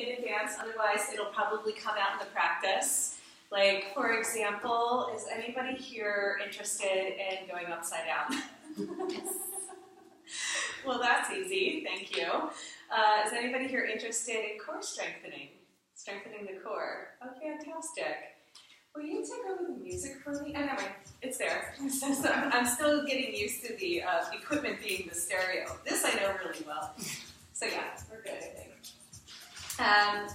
in advance, otherwise it'll probably come out in the practice. Like, for example, is anybody here interested in going upside down? Well, that's easy, thank you. Is anybody here interested in core strengthening? Strengthening the core. Oh, fantastic. Will you take over the music for me? Oh, no, wait, it's there. So I'm still getting used to the equipment being the stereo. This I know really well. So yeah, we're good, I think.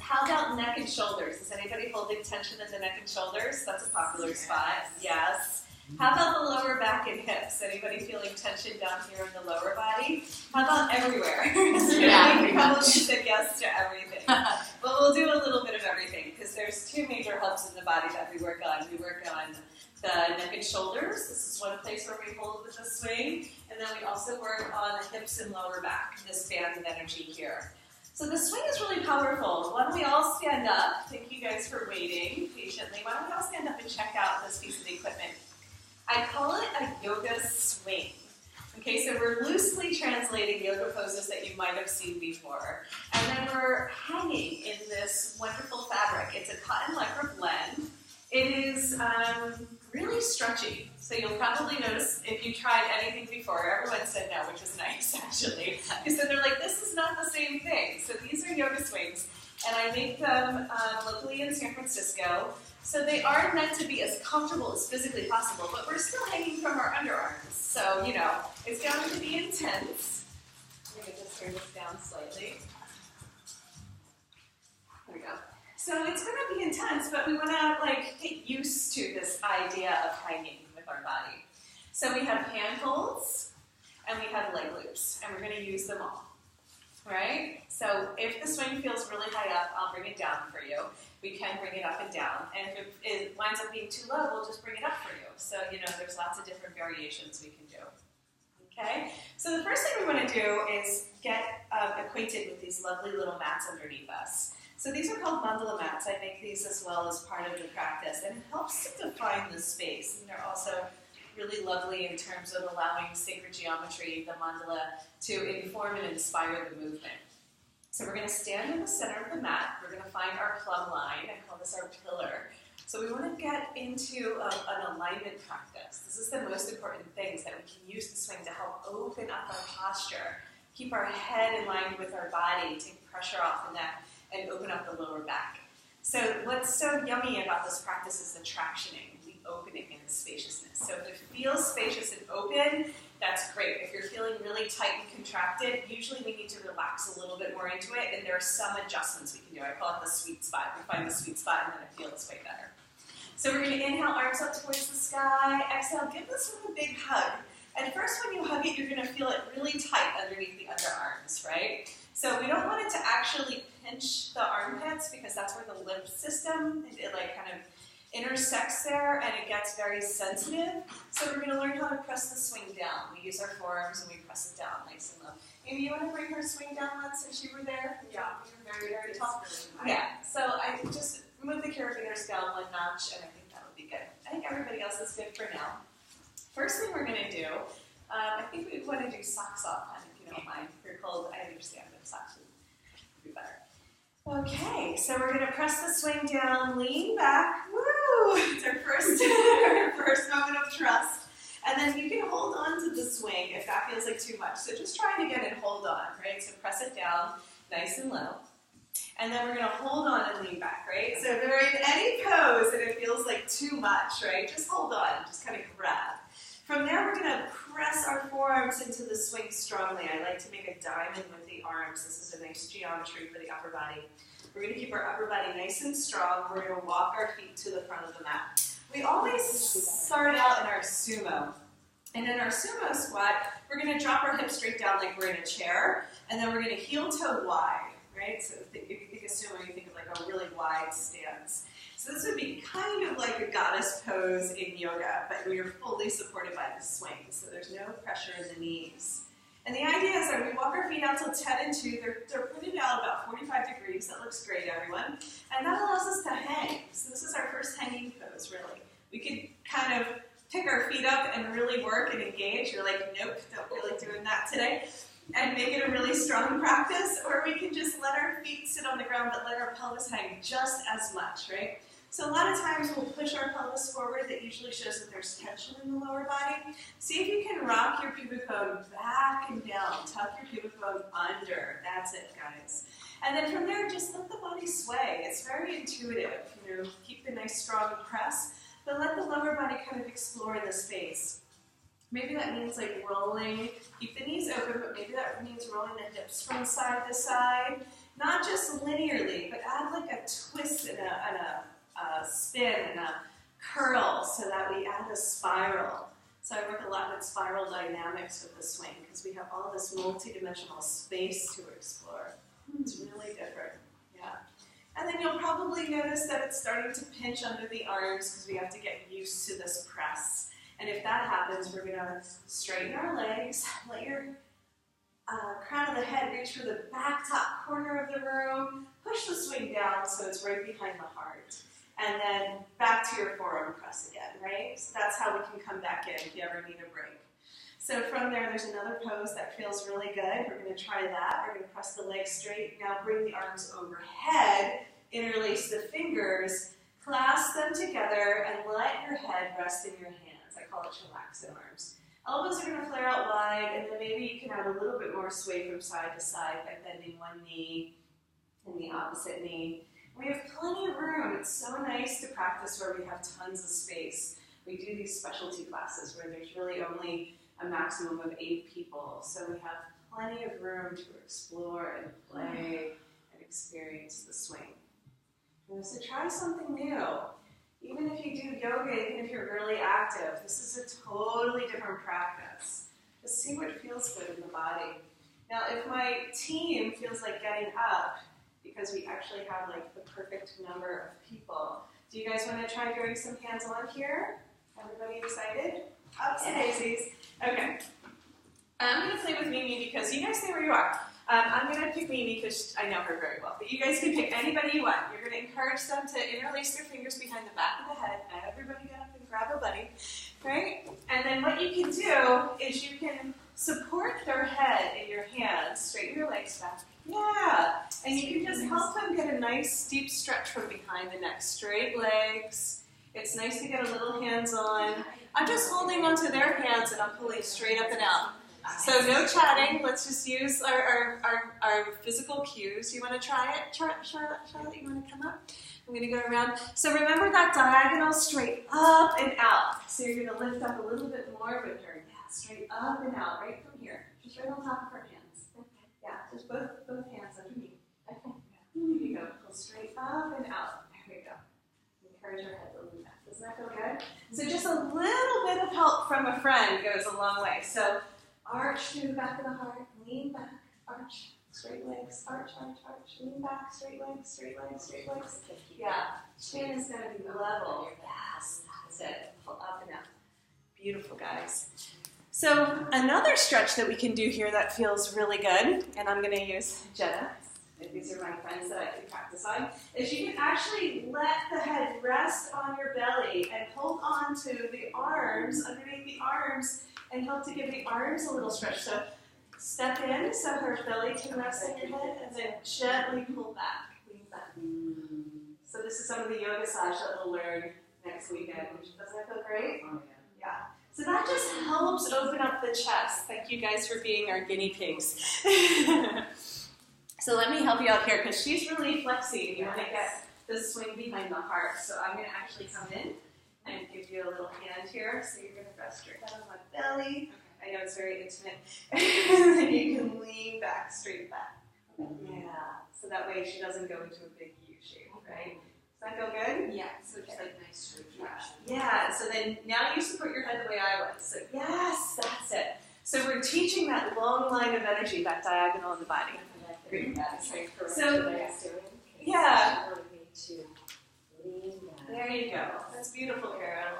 How about neck and shoulders? Is anybody holding tension in the neck and shoulders? That's a popular spot. Yes. How about the lower back and hips? Anybody feeling tension down here in the lower body? How about everywhere? Yeah, we probably said yes to everything. But we'll do a little bit of everything because there's two major hubs in the body that we work on. We work on the neck and shoulders. This is one place where we hold with the swing. And then we also work on the hips and lower back, this band of energy here. So the swing is really powerful. Why don't we all stand up? Thank you guys for waiting patiently. Why don't we all stand up and check out this piece of equipment? I call it a yoga swing. Okay, so we're loosely translating yoga poses that you might have seen before. And then we're hanging in this wonderful fabric. It's a cotton lycra blend. It is really stretchy. So you'll probably notice if you tried anything before, everyone said no, which is nice actually. Because they're like, this is not the same thing. So these are yoga swings. And I make them locally in San Francisco. So they are meant to be as comfortable as physically possible, but we're still hanging from our underarms. So, you know, it's going to be intense. I'm going to just turn this down slightly. There we go. So it's going to be intense, but we want to get used to this idea of hanging with our body. So we have hand holds and we have leg loops, and we're going to use them all. Right? So if the swing feels really high up, I'll bring it down for you. We can bring it up and down. And if it winds up being too low, we'll just bring it up for you. So, you know, there's lots of different variations we can do. Okay? So the first thing we want to do is get acquainted with these lovely little mats underneath us. So these are called mandala mats. I make these as well as part of the practice. And it helps to define the space. And they're also really lovely in terms of allowing sacred geometry, the mandala, to inform and inspire the movement. So we're going to stand in the center of the mat. We're going to find our plumb line. I call this our pillar. So we want to get into an alignment practice. This is the most important thing, is that we can use the swing to help open up our posture, keep our head in line with our body, take pressure off the neck, and open up the lower back. So what's so yummy about this practice is the tractioning, the opening, and the spaciousness. So if it feels spacious and open, that's great. If you're feeling really tight and contracted, usually we need to relax a little bit more into it, and there are some adjustments we can do. I call it the sweet spot. We find the sweet spot, and then it feels way better. So we're going to inhale, arms up towards the sky. Exhale, give this one a big hug. At first, when you hug it, you're going to feel it really tight underneath the underarms, right? So we don't want it to actually pinch the armpits, because that's where the lymph system, it kind of intersects there, and it gets very sensitive. So we're going to learn how to press the swing down. We use our forearms and we press it down nice and low. Amy, you want to bring her swing down since you were there? Yeah, you're very, very tall. Yeah, so I just move the carabiners down one notch, and I think that would be good. I think everybody else is good for now. First thing we're going to do, I think we want to do socks off, if you don't mind. If you're cold, I understand, but socks would be better. Okay, so we're going to press the swing down, lean back. Woo! It's our first moment of trust. And then you can hold on to the swing if that feels like too much. So just try it again and hold on, right? So press it down nice and low. And then we're going to hold on and lean back, right? So if you're in any pose and it feels like too much, right? Just hold on, just kind of grab. From there, we're going to press our forearms into the swing strongly. I like to make a diamond with the arms. This is a nice geometry for the upper body. We're going to keep our upper body nice and strong. We're going to walk our feet to the front of the mat. We always start out in our sumo. And in our sumo squat, we're going to drop our hips straight down like we're in a chair. And then we're going to heel toe wide, right? So if you think of sumo, you think of like a really wide stance. So this would be kind of like a goddess pose in yoga, but we are fully supported by the swing, so there's no pressure in the knees. And the idea is that we walk our feet out till 10 and 2. They're pointed out about 45 degrees. That looks great, everyone. And that allows us to hang. So this is our first hanging pose, really. We could kind of pick our feet up and really work and engage. You're like, nope, don't feel like doing that today. and make it a really strong practice, or we can just let our feet sit on the ground but let our pelvis hang just as much, right? So a lot of times we'll push our pelvis forward. That usually shows that there's tension in the lower body. See if you can rock your pubic bone back and down. Tuck your pubic bone under. That's it, guys. And then from there, just let the body sway. It's very intuitive. You know, keep the nice strong press, but let the lower body kind of explore the space. Maybe that means like rolling, keep the knees open, but maybe that means rolling the hips from side to side. Not just linearly, but add like a twist and a spin and a curl so that we add a spiral. So I work a lot with spiral dynamics with the swing because we have all this multi-dimensional space to explore. It's really different, yeah. And then you'll probably notice that it's starting to pinch under the arms because we have to get used to this press. And if that happens, we're gonna straighten our legs, let your crown of the head reach for the back top corner of the room, push the swing down so it's right behind the heart. And then back to your forearm press again, right? So that's how we can come back in if you ever need a break. So from there, there's another pose that feels really good. We're going to try that. We're going to press the legs straight. Now bring the arms overhead, interlace the fingers, clasp them together, and let your head rest in your hands. I call it chillaxing arms. Elbows are going to flare out wide, and then maybe you can add a little bit more sway from side to side by bending one knee and the opposite knee. We have plenty of room. It's so nice to practice where we have tons of space. We do these specialty classes where there's really only a maximum of 8 people. So we have plenty of room to explore and play and experience the swing. And so try something new. Even if you do yoga, even if you're really active, this is a totally different practice. Just see what feels good in the body. Now, if my team feels like getting up, because we actually have like the perfect number of people. Do you guys want to try doing some hands-on here? Everybody excited? Ups and daisies. Okay. I'm going to play with Mimi because you guys stay where you are. I'm going to pick Mimi because I know her very well. But you guys can pick anybody you want. You're going to encourage them to interlace their fingers behind the back of the head. Everybody get up and grab a buddy. Right? And then what you can do is you can support their head in your hands. Straighten your legs back. Yeah, and you can just help them get a nice deep stretch from behind the neck. Straight legs. It's nice to get a little hands-on. I'm just holding onto their hands and I'm pulling straight up and out. So no chatting. Let's just use our physical cues. You want to try it? Charlotte, you want to come up? I'm going to go around. So remember that diagonal straight up and out. So you're going to lift up a little bit more with her. Yeah, straight up and out, right from here. Just right on top of her hands. Yeah, just both hands underneath. Okay. Here you go. Pull straight up and out. There we go. Encourage your head to lean back. Doesn't that feel good? So just a little bit of help from a friend goes a long way. So arch through the back of the heart. Lean back. Arch. Straight legs. Arch, arch, arch. Lean back. Straight legs. Straight legs. Straight legs. Yeah. Chin is going to be level. Yes. That's it. Pull up and out. Beautiful, guys. So another stretch that we can do here that feels really good, and I'm going to use Jenna, these are my friends that I can practice on, is you can actually let the head rest on your belly and hold on to the arms, underneath the arms, and help to give the arms a little stretch. So step in so her belly can rest on your head, and then gently pull back, lean back. So this is some of the yoga massage that we'll learn next weekend. Doesn't that feel great? Oh, yeah. Yeah. So that just helps open up the chest. Thank you guys for being our guinea pigs. So let me help you out here because she's really flexing. You want to get the swing behind the heart. So I'm going to actually come in and give you a little hand here. So you're going to rest your head on my belly. I know it's very intimate. And then you can lean back, straight back. Yeah. So that way she doesn't go into a big U shape, right? Does that feel good? Yeah, so just like nice straight. Yeah, so then now you support your head the way I was. So yes, that's it. So we're teaching that long line of energy, that diagonal in the body. So, yeah. There you go. That's beautiful, Carol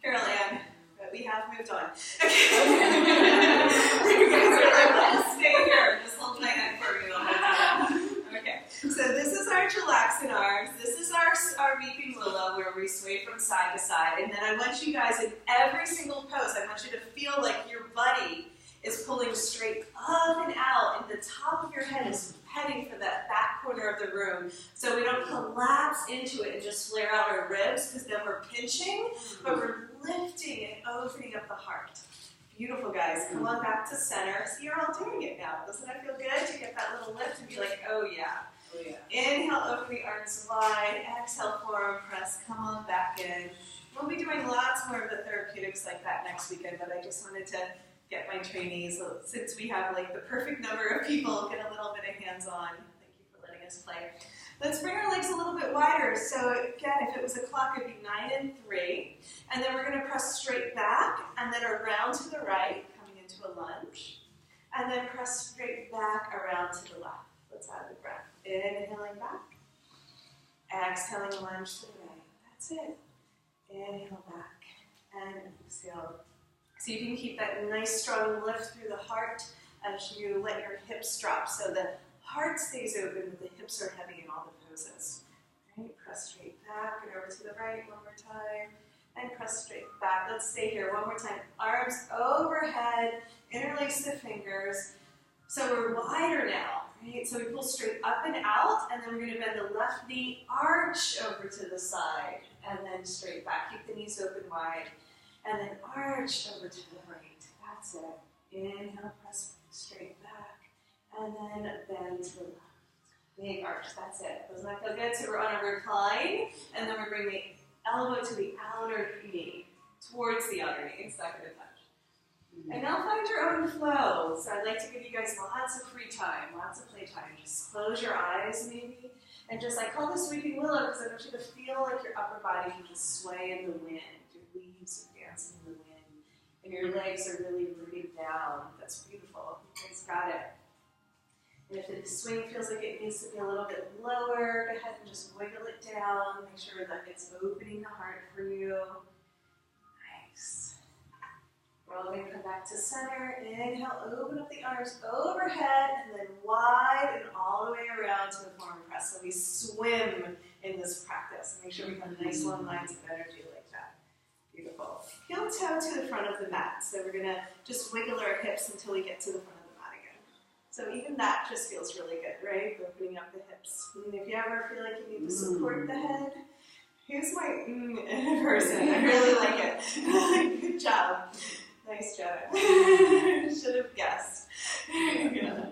Ann. But we have moved on. Okay. You guys are like, let's stay here. Just hold my hand for me the whole time. Okay. So this is our chillaxing arms. This is our weeping willow where we sway from side to side. And then I want you guys in every single pose, I want you to feel like your buddy is pulling straight up and out, and the top of your head is heading for that back corner of the room. So we don't collapse into it and just flare out our ribs, because then we're pinching, but we're lifting and opening up the heart. Beautiful, guys. Come on back to center. See, you're all doing it now. Doesn't that feel good to get that little lift and be like, oh yeah. Oh, yeah. Inhale, open the arms wide. Exhale, forearm press. Come on back in. We'll be doing lots more of the therapeutics like that next weekend, but I just wanted to get my trainees, since we have like the perfect number of people, get a little bit of hands-on. Thank you for letting us play. Let's bring our legs a little bit wider. So again, if it was a clock, it'd be 9 and 3. And then we're going to press straight back, and then around to the right, coming into a lunge. And then press straight back around to the left. Let's add the breath. Inhaling back. Exhaling, lunge to the right. That's it. Inhale back. And exhale. So you can keep that nice strong lift through the heart as you let your hips drop. So the heart stays open, but the hips are heavy in all the poses. Right? Press straight back and over to the right one more time. And press straight back. Let's stay here one more time. Arms overhead, interlace the fingers. So we're wider now, right? So we pull straight up and out, and then we're going to bend the left knee, arch over to the side, and then straight back. Keep the knees open wide, and then arch over to the right. That's it. Inhale, press straight back, and then bend to the left. Big arch, that's it. Doesn't that feel good? So we're on a recline, and then we're bringing the elbow to the outer knee, towards the outer knee. It's not going to touch. And now find your own flow. So I'd like to give you guys lots of free time, lots of playtime. Just close your eyes maybe, and just, I call this sweeping willow because I want you to feel like your upper body can just sway in the wind. Your leaves are dancing in the wind, and your legs are really rooted down. That's beautiful. You guys got it. And if the swing feels like it needs to be a little bit lower, go ahead and just wiggle it down. Make sure that it's opening the heart for you. Nice. We're all going to come back to center. Inhale, open up the arms overhead, and then wide and all the way around to the forearm press. So we swim in this practice. Make sure we have nice long lines of energy like that. Beautiful. Heel toe to the front of the mat. So we're going to just wiggle our hips until we get to the front of the mat again. So even that just feels really good, right? Opening up the hips. And if you ever feel like you need to support the head, here's my person. I really like it. Good job. Nice job. Should have guessed. Yeah.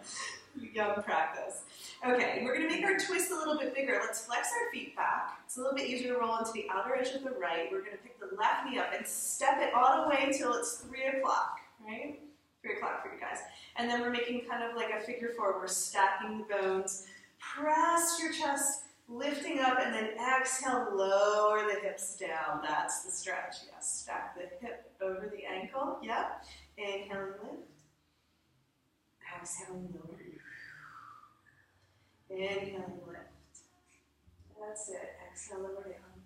Young practice. Okay, we're going to make our twist a little bit bigger. Let's flex our feet back. It's a little bit easier to roll into the outer edge of the right. We're going to pick the left knee up and step it all the way till it's 3 o'clock, right? 3 o'clock for you guys. And then we're making kind of like a figure four. We're stacking the bones. Press your chest, lifting up, and then exhale, lower the hips down. That's the stretch, yes. Stack the hip over the ankle, yep. Inhaling, lift. Exhaling, lower. Inhaling, lift. That's it. Exhale, lower down.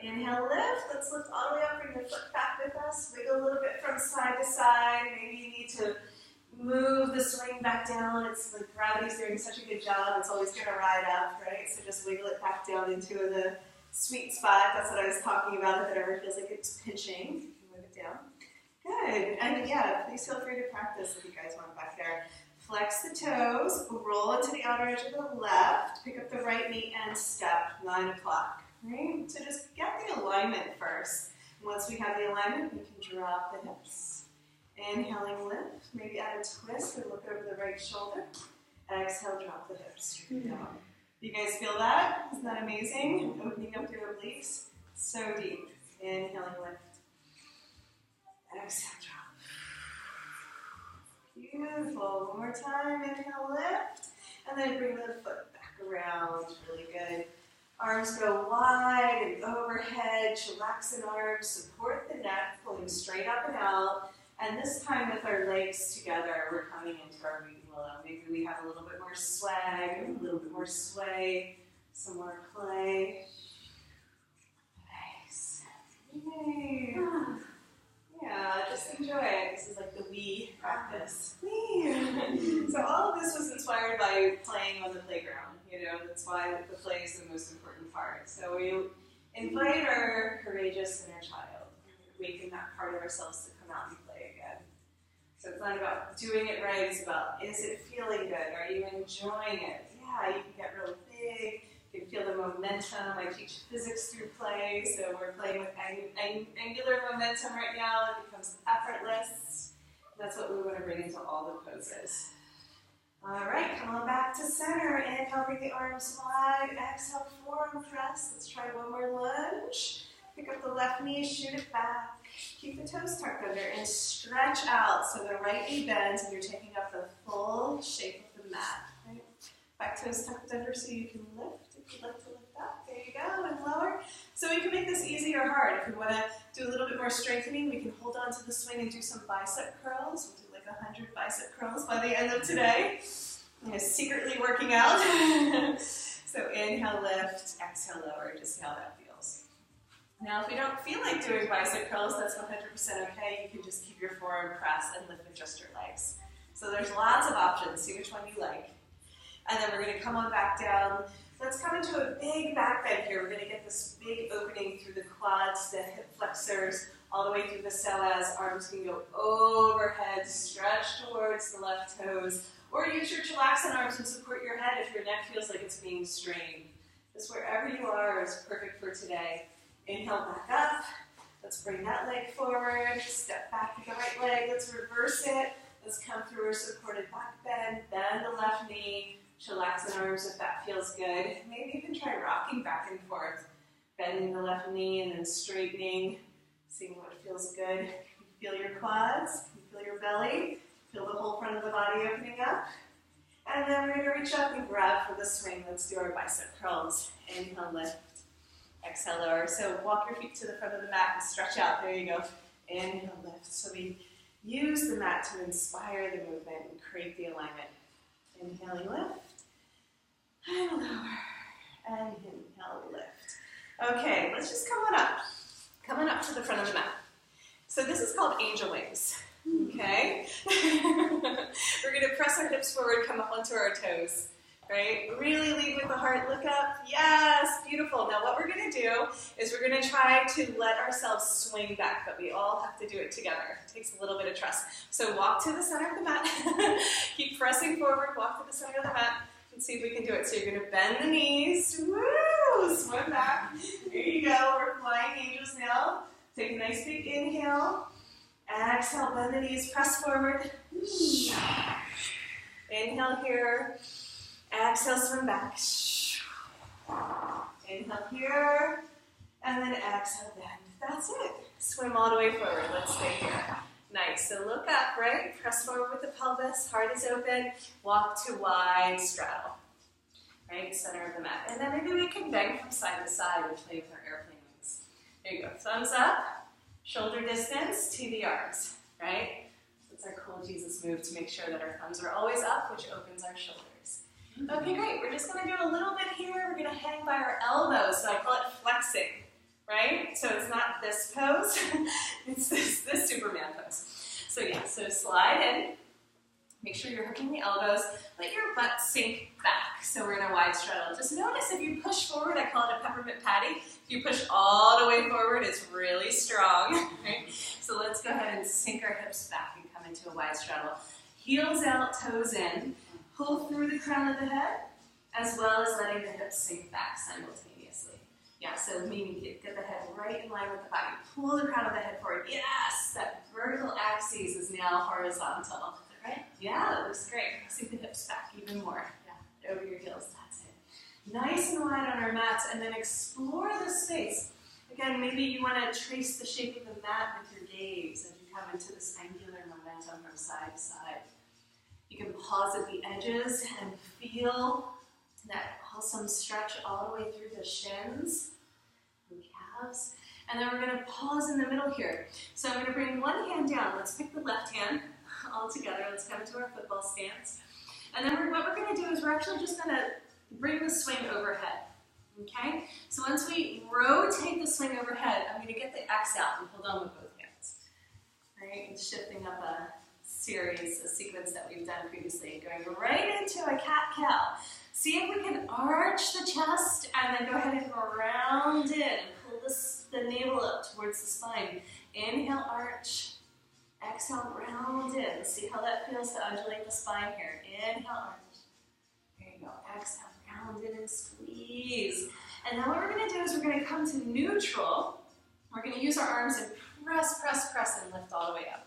Inhale, lift. Let's lift all the way up. Bring the foot back with us. Wiggle a little bit from side to side. Maybe you need to move the swing back down. It's like gravity's doing such a good job. It's always going to ride up, right? So just wiggle it back down into the sweet spot. That's what I was talking about. If it ever feels like it's pinching, you can move it down. Good. And yeah, please feel free to practice if you guys want back there. Flex the toes. Roll into the outer edge of the left. Pick up the right knee and step. 9 o'clock. Right? So just get the alignment first. Once we have the alignment, we can drop the hips. Inhaling, lift. Maybe add a twist and look over the right shoulder. Exhale, drop the hips straight down. You guys feel that? Isn't that amazing? Opening up your obliques. So deep. Inhaling, lift. Exhale, drop. Beautiful. One more time. Inhale, lift. And then bring the foot back around. Really good. Arms go wide and overhead. Chillaxing arms. Support the neck. Pulling straight up and out. And this time with our legs together, we're coming into our weeping willow. Maybe we have a little bit more swag, a little bit more sway, some more play. Nice. Yay. Yeah, just enjoy it. This is like the we practice. So all of this was inspired by playing on the playground. You know, that's why the play is the most important part. So we invite our courageous inner child, awaken that part of ourselves to come out and play again. So it's not about doing it right, it's about, is it feeling good? Are you enjoying it? Yeah, you can get really big. You can feel the momentum. I teach physics through play, so we're playing with angular momentum right now. It becomes effortless. That's what we want to bring into all the poses. All right, come on back to center. Inhale, bring the arms wide. Exhale, forearm press. Let's try one more lunge. Pick up the left knee, shoot it back. Keep the toes tucked under and stretch out. So the right knee bends and you're taking up the full shape of the mat. Right? Back toes tucked under so you can lift. If you'd like to lift up, there you go, and lower. So we can make this easy or hard. If we want to do a little bit more strengthening, we can hold on to the swing and do some bicep curls. We'll do like 100 bicep curls by the end of today. I'm secretly working out. So inhale, lift, exhale, lower, just see how that feels. Now, if we don't feel like doing bicep curls, that's 100% okay. You can just keep your forearm pressed and lift with just your legs. So there's lots of options. See which one you like. And then we're going to come on back down. Let's come into a big back bend here. We're going to get this big opening through the quads, the hip flexors, all the way through the psoas. Arms can go overhead, stretch towards the left toes, or use your chillaxin arms and support your head if your neck feels like it's being strained. Just wherever you are is perfect for today. Inhale, back up. Let's bring that leg forward. Step back with the right leg. Let's reverse it. Let's come through a supported back bend. Bend the left knee. Chillaxin arms if that feels good. Maybe even try rocking back and forth. Bending the left knee and then straightening. Seeing what feels good. Feel your quads. Feel your belly. Feel the whole front of the body opening up. And then we're going to reach up and grab for the swing. Let's do our bicep curls. Inhale, lift. Exhale, lower. So walk your feet to the front of the mat and stretch out. There you go. Inhale, lift. So we use the mat to inspire the movement and create the alignment. Inhaling, lift. And lower. And inhale, lift. Okay, let's just come on up. Come on up to the front of the mat. So this is called angel wings. Okay? We're going to press our hips forward, come up onto our toes. Right? Really lead with the heart, look up. Yes, beautiful. Now what we're going to do is we're going to try to let ourselves swing back, but we all have to do it together. It takes a little bit of trust. So walk to the center of the mat. Keep pressing forward, walk to the center of the mat, and see if we can do it. So you're going to bend the knees. Woo! Swim back. There you go. We're flying angels now. Take a nice big inhale. Exhale, bend the knees, press forward. Inhale here. Exhale, swim back. Inhale here, and then exhale, bend. That's it. Swim all the way forward. Let's stay here. Nice. So look up, right? Press forward with the pelvis. Heart is open. Walk to wide straddle. Right? Center of the mat. And then maybe we can bend from side to side and play with our airplane wings. There you go. Thumbs up. Shoulder distance to the arms. Right? That's our cool Jesus move to make sure that our thumbs are always up, which opens our shoulders. Okay, great. We're just going to do a little bit here. We're going to hang by our elbows. So I call it flexing, right? So it's not this pose. It's this Superman pose. So yeah, so slide in. Make sure you're hooking the elbows. Let your butt sink back. So we're in a wide straddle. Just notice if you push forward, I call it a peppermint patty. If you push all the way forward, it's really strong. Right? So let's go ahead and sink our hips back and come into a wide straddle. Heels out, toes in. Pull through the crown of the head, as well as letting the hips sink back simultaneously. Yeah, so meaning get the head right in line with the body. Pull the crown of the head forward. Yes, that vertical axis is now horizontal. Right? Yeah, that looks great. Sink the hips back even more. Yeah, over your heels, that's it. Nice and wide on our mats, and then explore the space. Again, maybe you want to trace the shape of the mat with your gaze as you come into this angular momentum from side to side. You can pause at the edges and feel that awesome stretch all the way through the shins and calves. And then we're going to pause in the middle here. So I'm going to bring one hand down. Let's pick the left hand all together. Let's come into our football stance. And then what we're going to do is we're actually just going to bring the swing overhead. Okay? So once we rotate the swing overhead, I'm going to get the X out and hold on with both hands. All right? And shifting up a sequence that we've done previously, going right into a cat-cow. See if we can arch the chest and then go ahead and round in. Pull the navel up towards the spine. Inhale, arch. exhale, round in. Let's see how that feels to undulate the spine here. Inhale, arch. There you go. Exhale, round in and squeeze. And now what we're going to do is we're going to come to neutral. We're going to use our arms and press, press, press, and lift all the way up.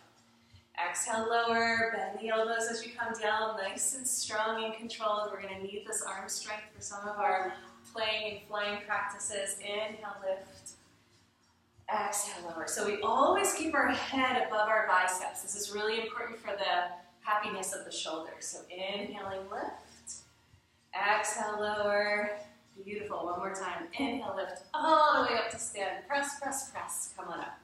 Exhale, lower, bend the elbows as you come down, nice and strong and controlled. We're going to need this arm strength for some of our playing and flying practices. Inhale, lift. Exhale, lower. So we always keep our head above our biceps. This is really important for the happiness of the shoulders. So inhaling, lift. Exhale, lower. Beautiful. One more time. Inhale, lift all the way up to stand. Press, press, press. Come on up.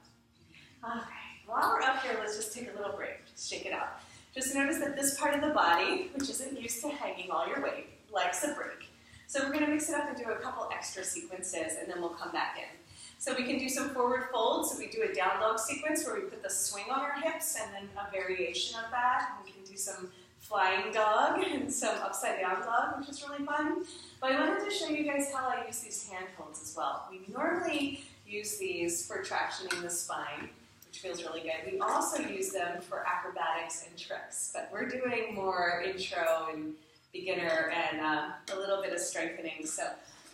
All right. While we're up here, let's just take a little break. Just shake it out. Just notice that this part of the body, which isn't used to hanging all your weight, likes a break. So we're going to mix it up and do a couple extra sequences, and then we'll come back in. So we can do some forward folds. So we do a down dog sequence where we put the swing on our hips, and then a variation of that. We can do some flying dog and some upside down dog, which is really fun. But I wanted to show you guys how I use these hand holds as well. We normally use these for tractioning the spine, which feels really good. We also use them for acrobatics and tricks, but we're doing more intro and beginner and a little bit of strengthening. So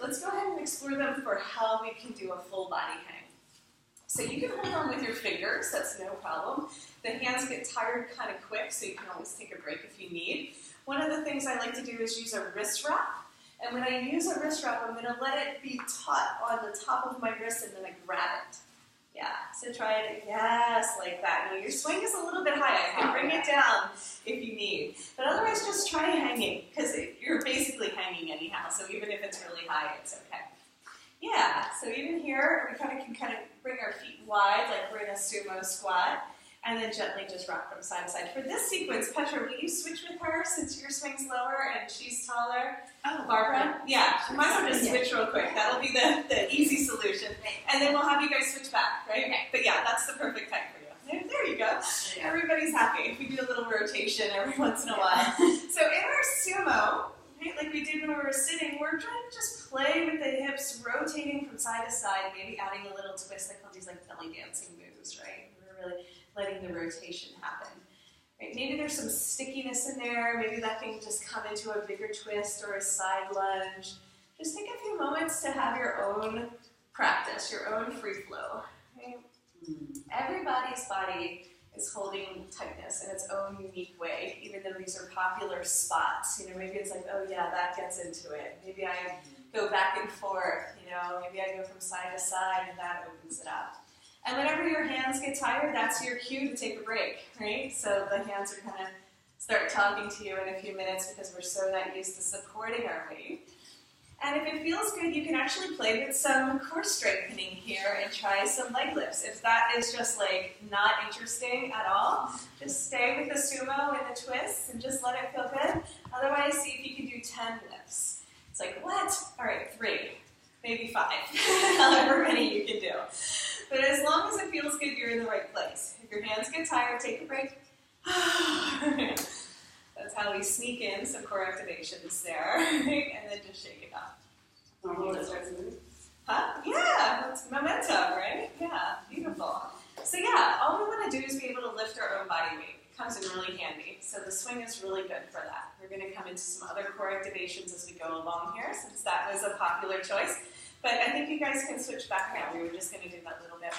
let's go ahead and explore them for how we can do a full body hang. So you can hold on with your fingers, that's no problem. The hands get tired kind of quick, so you can always take a break if you need. One of the things I like to do is use a wrist wrap. And when I use a wrist wrap, I'm going to let it be taut on the top of my wrist and then I grab it. Yeah, so try it, yes, like that. Now your swing is a little bit high. I can bring it down if you need. But otherwise, just try hanging, because you're basically hanging anyhow. So even if it's really high, it's okay. Yeah, so even here, we can kind of bring our feet wide, like we're in a sumo squat, and then gently just rock from side to side. For this sequence, Petra, will you switch with her since your swing's lower and she's taller? Oh, Barbara? Yeah, you might as well just switch real quick. That'll be the easy solution. And then we'll have you guys switch back, right? Okay. But yeah, that's the perfect time for you. There you go. Everybody's happy. We do a little rotation every once in a while. So in our sumo, right, like we did when we were sitting, we're trying to just play with the hips, rotating from side to side, maybe adding a little twist. I call these like belly dancing moves, right? We're really letting the rotation happen. Right, maybe there's some stickiness in there. Maybe that can just come into a bigger twist or a side lunge. Just take a few moments to have your own practice, your own free flow. Right? Everybody's body is holding tightness in its own unique way, even though these are popular spots. You know, maybe it's like, oh yeah, that gets into it. Maybe I go back and forth. You know, maybe I go from side to side, and that opens it up. And whenever your hands get tired, that's your cue to take a break, right? So the hands are going to start talking to you in a few minutes because we're so not used to supporting our weight. And if it feels good, you can actually play with some core strengthening here and try some leg lifts. If that is just like not interesting at all, just stay with the sumo and the twists and just let it feel good. Otherwise, see if you can do 10 lifts. It's like, what? All right, 3, maybe 5, however many you can do. But as long as it feels good, you're in the right place. If your hands get tired, take a break. That's how we sneak in some core activations there, and then just shake it up. Huh? Yeah, that's momentum, right? Yeah, beautiful. So yeah, all we want to do is be able to lift our own body weight. It comes in really handy. So the swing is really good for that. We're going to come into some other core activations as we go along here, since that was a popular choice. But I think you guys can switch back now. We were just going to do that little bit.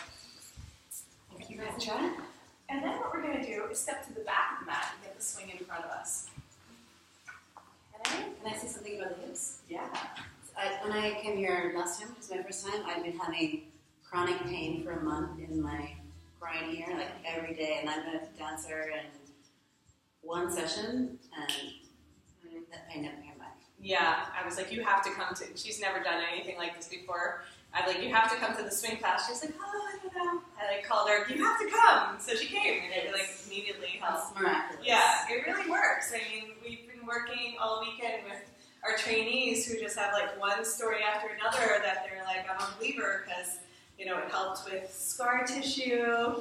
Thank you, Petra. And then what we're going to do is step to the back of the mat and get the swing in front of us. Can I say something about the hips? Yeah. When I came here last time, it was my first time, I'd been having chronic pain for a month in my groin here, like every day, and I'm a dancer, and one session, and that pain never came back. Yeah, I was like, you have to come to, she's never done anything like this before. I'm like, you have to come to the swing class. She's like, oh, I don't know. I called her, you have to come. So she came, and it like immediately helped. It's miraculous. Yeah, it really works. I mean, we've been working all weekend with our trainees who just have like one story after another that they're like, I'm a believer because, you know, it helps with scar tissue,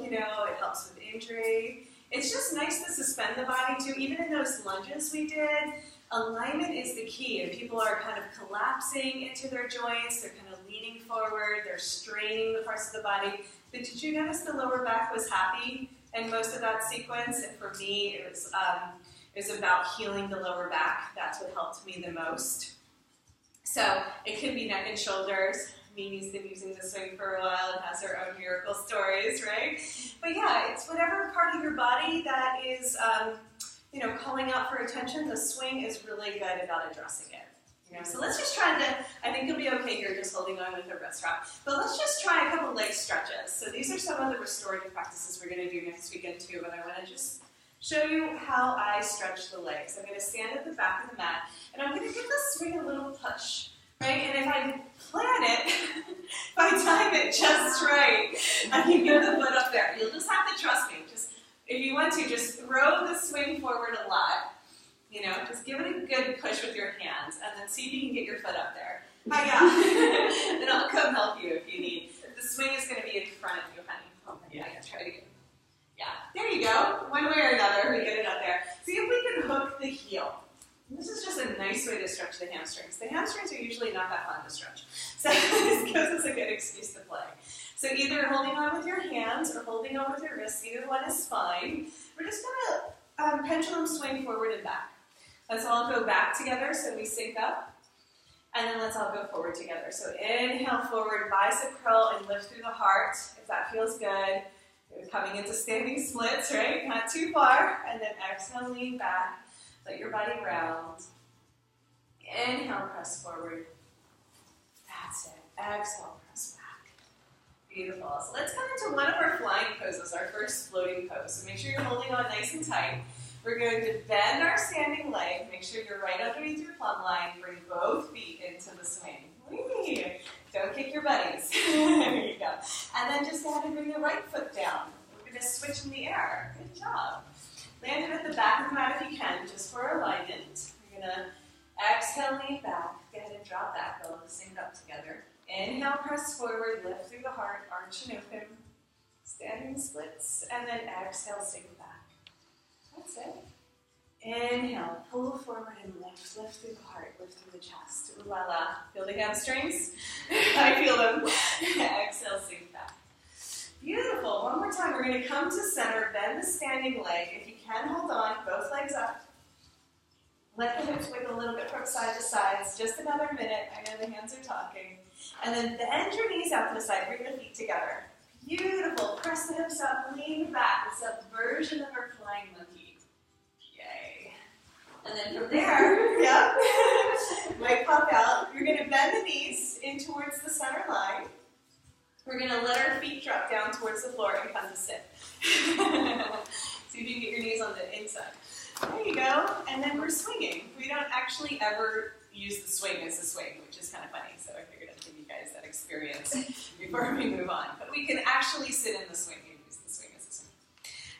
you know, it helps with injury. It's just nice to suspend the body too. Even in those lunges we did, alignment is the key. And people are kind of collapsing into their joints, they're kind of leaning forward, they're straining the parts of the body. But did you notice the lower back was happy? in most of that sequence, and for me, it was about healing the lower back. That's what helped me the most. So it could be neck and shoulders. Mimi's been using the swing for a while and has her own miracle stories, right? But yeah, it's whatever part of your body that is, calling out for attention. The swing is really good about addressing it. So let's just try to, I think you'll be okay here just holding on with the wrist wrap. But let's just try a couple leg stretches. So these are some of the restorative practices we're going to do next weekend too, but I want to just show you how I stretch the legs. I'm going to stand at the back of the mat, and I'm going to give the swing a little push, right? And if I plan it, if I time it just right, I can get the foot up there. You'll just have to trust me. Just if you want to, just throw the swing forward a lot. Just give it a good push with your hands, and then see if you can get your foot up there. Yeah. And I'll come help you if you need. The swing is going to be in front of you, honey. Oh, yeah, try it again. Yeah, there you go. One way or another, we get it up there. See if we can hook the heel. This is just a nice way to stretch the hamstrings. The hamstrings are usually not that fun to stretch. So this gives us a good excuse to play. So either holding on with your hands or holding on with your wrists, either one is fine. We're just going to pendulum swing forward and back. Let's all go back together so we sync up. And then let's all go forward together. So inhale forward, bicep curl, and lift through the heart, if that feels good. We're coming into standing splits, right? Not too far. And then exhale, lean back. Let your body round. Inhale, press forward. That's it. Exhale, press back. Beautiful. So let's come into one of our flying poses, our first floating pose. So make sure you're holding on nice and tight. We're going to bend our standing leg. Make sure you're right underneath your plumb line. Bring both feet into the swing. Whee! Don't kick your buddies. There you go. And then just go ahead and bring your right foot down. We're going to switch in the air. Good job. Land it at the back of the mat if you can, just for alignment. We're going to exhale, lean back. Go ahead and drop back. We'll sync up together. Inhale, press forward, lift through the heart, arch and open. Standing splits. And then exhale, sink back. That's it. Inhale, pull forward and lift. Lift through the heart, lift through the chest. Ooh la la. Feel the hamstrings? I feel them. Exhale, sink back. Beautiful. One more time. We're going to come to center, bend the standing leg. If you can, hold on. Both legs up. Let the hips wiggle a little bit from side to side. It's just another minute. I know the hands are talking. And then bend your knees out to the side. Bring the feet together. Beautiful. Press the hips up. Lean back. It's a version of our flying monkey. Yay. And then from there, yeah, might pop out. You're going to bend the knees in towards the center line. We're going to let our feet drop down towards the floor and come to sit. See if you can get your knees on the inside. There you go. And then we're swinging. We don't actually ever use the swing as a swing, which is kind of funny. So I figured I'd give you guys that experience before we move on. But we can actually sit in the swing and use the swing as a swing.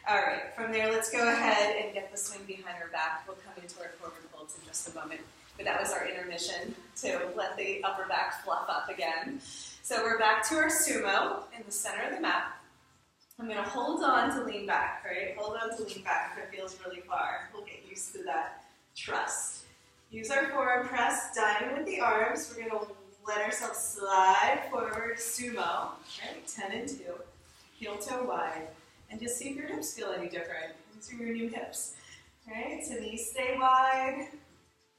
All right. From there, let's go ahead and get the swing behind our back. We'll come into our forward folds in just a moment. But that was our intermission to let the upper back fluff up again. So we're back to our sumo in the center of the mat. I'm going to hold on to lean back, right? Hold on to lean back if it feels really far. We'll get used to that trust. Use our forearm press, diamond with the arms. We're going to let ourselves slide forward, sumo, right? 10 and 2, heel toe wide. And just see if your hips feel any different. These are your new hips, right? So knees stay wide,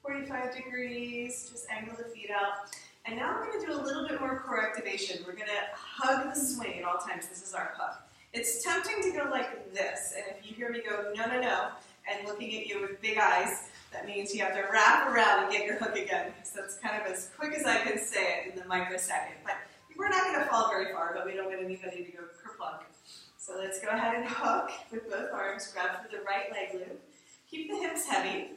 45 degrees, just angle the feet out. And now we're going to do a little bit more core activation. We're going to hug the swing at all times. This is our hug. It's tempting to go like this, and if you hear me go, no, no, no, and looking at you with big eyes, that means you have to wrap around and get your hook again. So that's kind of as quick as I can say it in the microsecond. But we're not going to fall very far, but we don't want anybody to go kerplunk. So let's go ahead and hook with both arms, grab for the right leg loop. Keep the hips heavy,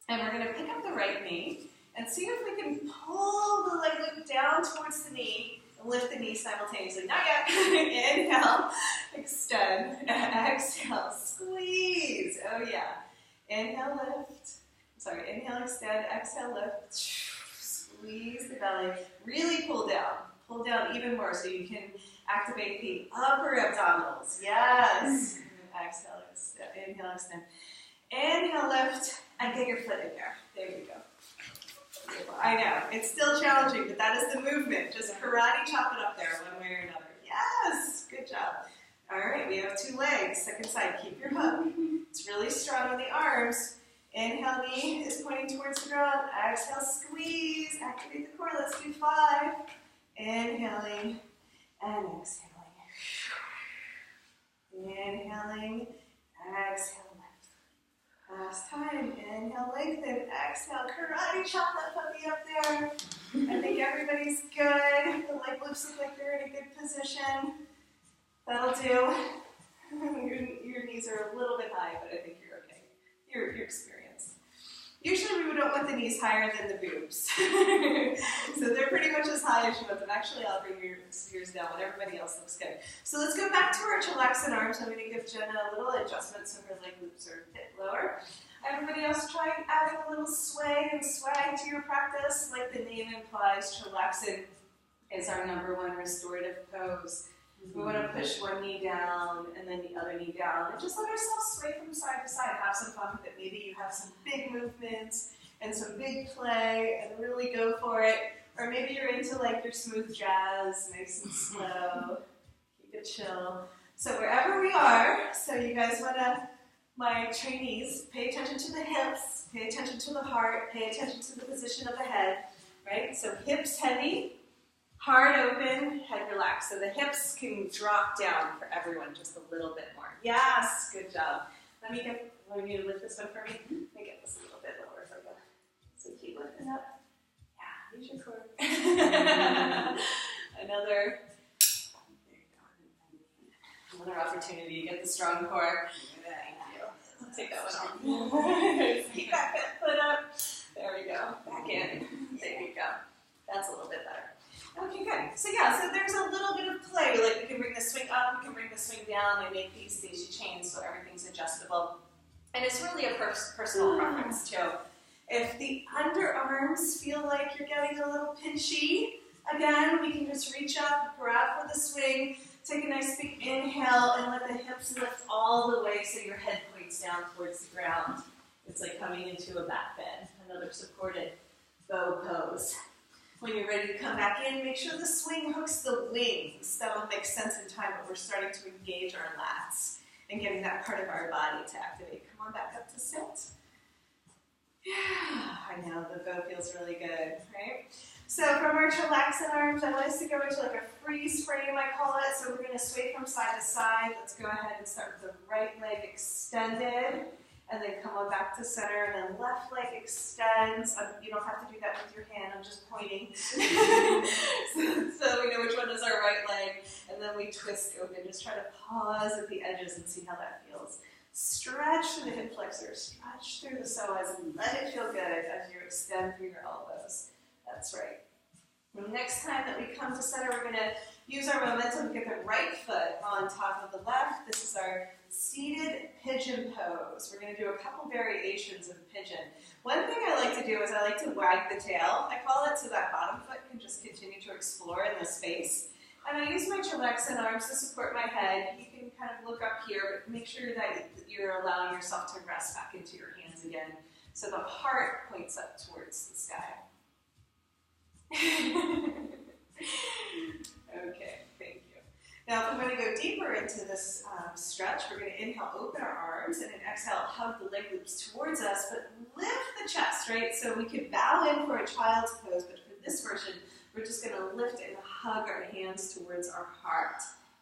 and we're going to pick up the right knee, and see if we can pull the leg loop down towards the knee, and lift the knee simultaneously. Not yet. Inhale, extend, exhale, squeeze. Oh yeah. Inhale, lift. Sorry, inhale, extend, exhale, lift. Squeeze the belly. Really pull down. Pull down even more so you can activate the upper abdominals. Yes. Exhale, extend. Inhale, extend. Inhale, lift, and get your foot in there. There you go. I know, it's still challenging, but that is the movement. Just karate chop it up there one way or another. Yes, good job. All All right, we have 2 legs. Second side, keep your hook. It's really strong on the arms. Inhale, knee is pointing towards the ground. Exhale, squeeze. Activate the core. Let's do 5. Inhaling and exhaling. Inhaling, exhale, lift. Last time, inhale, lengthen. Exhale, karate chop that puppy up there. I think everybody's good. The leg loops look like they're in a good position. That'll do. Your knees are a little bit high, but I think you're okay. You're experienced. Usually we don't want the knees higher than the boobs. So they're pretty much as high as you want them. Actually, I'll bring yours down when everybody else looks good. So let's go back to our chillaxing arms. I'm going to give Jenna a little adjustment so her leg loops are a bit lower. Everybody else try adding a little sway and swag to your practice. Like the name implies, chillaxing is our #1 restorative pose. We want to push one knee down and then the other knee down and just let ourselves sway from side to side. Have some fun with it. Maybe you have some big movements and some big play and really go for it. Or maybe you're into like your smooth jazz, nice and slow. Keep it chill. So wherever we are, so you guys want to, my trainees, pay attention to the hips, pay attention to the heart, pay attention to the position of the head, right? So hips heavy. Heart open, head relaxed. So the hips can drop down for everyone just a little bit more. Yes, good job. Let me you to lift this one for me. Let me get this a little bit lower for you. So keep lifting up. Yeah, use your core. Another opportunity to get the strong core. Thank you. I'll take that one off. Keep that foot up. There we go. Back in. There you go. That's a little bit better. Okay, good. So yeah, so there's a little bit of play. Like we can bring the swing up, we can bring the swing down. We make these daisy chains so everything's adjustable. And it's really a personal preference too. If the underarms feel like you're getting a little pinchy, again, we can just reach up, grab for the swing, take a nice big inhale, and let the hips lift all the way so your head points down towards the ground. It's like coming into a back bend, another supported bow pose. When you're ready to come back in, make sure the swing hooks the wings. That'll make sense in time, but we're starting to engage our lats and getting that part of our body to activate. Come on back up to sit. Yeah, I know, the bow feels really good, right? So from our chillaxing arms, I want us to go into like a freeze frame, I call it. So we're going to sway from side to side. Let's go ahead and start with the right leg extended. And then come on back to center, and then left leg extends. You don't have to do that with your hand, I'm just pointing. so we know which one is our right leg, and then we twist open. Just try to pause at the edges and see how that feels. Stretch through the hip flexors, stretch through the psoas, and let it feel good as you extend through your elbows. That's right. The next time that we come to center, we're going to use our momentum to get the right foot on top of the left. This is our seated pigeon pose. We're going to do a couple variations of pigeon. One thing I like to do is I like to wag the tail, I call it, so that bottom foot can just continue to explore in the space. And I use my chillaxing arms to support my head. You can kind of look up here, but make sure that you're allowing yourself to rest back into your hands again so the heart points up towards the sky. Okay, thank you. Now, if I'm going to go deeper into this stretch, we're going to inhale, open our arms, and then exhale, hug the leg loops towards us, but lift the chest, right? So we could bow in for a child's pose, but for this version, we're just going to lift and hug our hands towards our heart.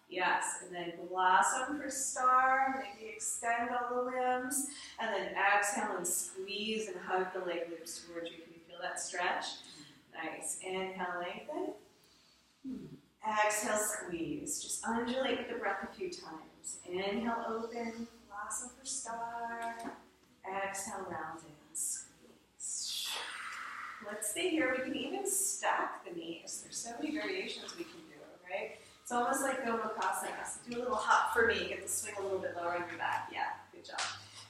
Yes, and then blossom for star, maybe extend all the limbs, and then exhale and squeeze and hug the leg loops towards you. Can you feel that stretch? Nice. Inhale, lengthen. Exhale, squeeze. Just undulate with the breath a few times. Inhale, open. Blossom for star. Exhale, round and squeeze. Let's stay here. We can even stack the knees. There's so many variations we can do, right? It's almost like Gomakasana. So do a little hop for me. Get the swing a little bit lower on your back. Yeah, good job.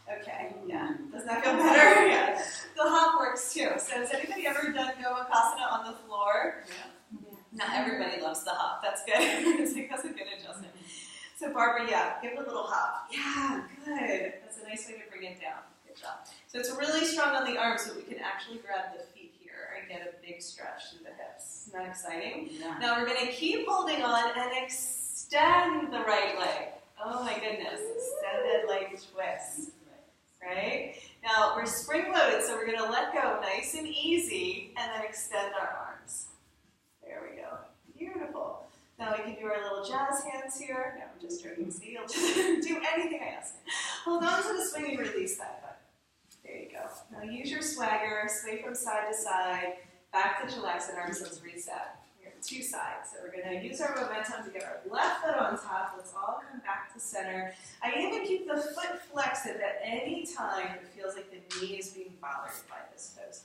Okay, yeah. Doesn't that feel better? Yeah. The hop works too. So has anybody ever done Gomakasana on the floor? Yeah. Not everybody loves the hop. That's good. That's a good adjustment. So Barbara, yeah, give it a little hop. Yeah, good. That's a nice way to bring it down. Good job. So it's really strong on the arms so we can actually grab the feet here and get a big stretch through the hips. Isn't that exciting? Yeah. Now we're going to keep holding on and extend the right leg. Oh my goodness, extended leg twist, right? Now we're spring loaded, so we're gonna let go nice and easy and then extend our arms. There we go, beautiful. Now we can do our little jazz hands here. No, I'm just joking, see, you'll just do anything I ask. Hold on to the swing and release that butt. There you go. Now use your swagger, sway from side to side, back to chillaxed arms, let's reset. We have two sides, so we're gonna use our momentum to get our left foot on top. Let's all come back to center. I even keep the foot flexed if at any time it feels like the knee is being bothered by this pose.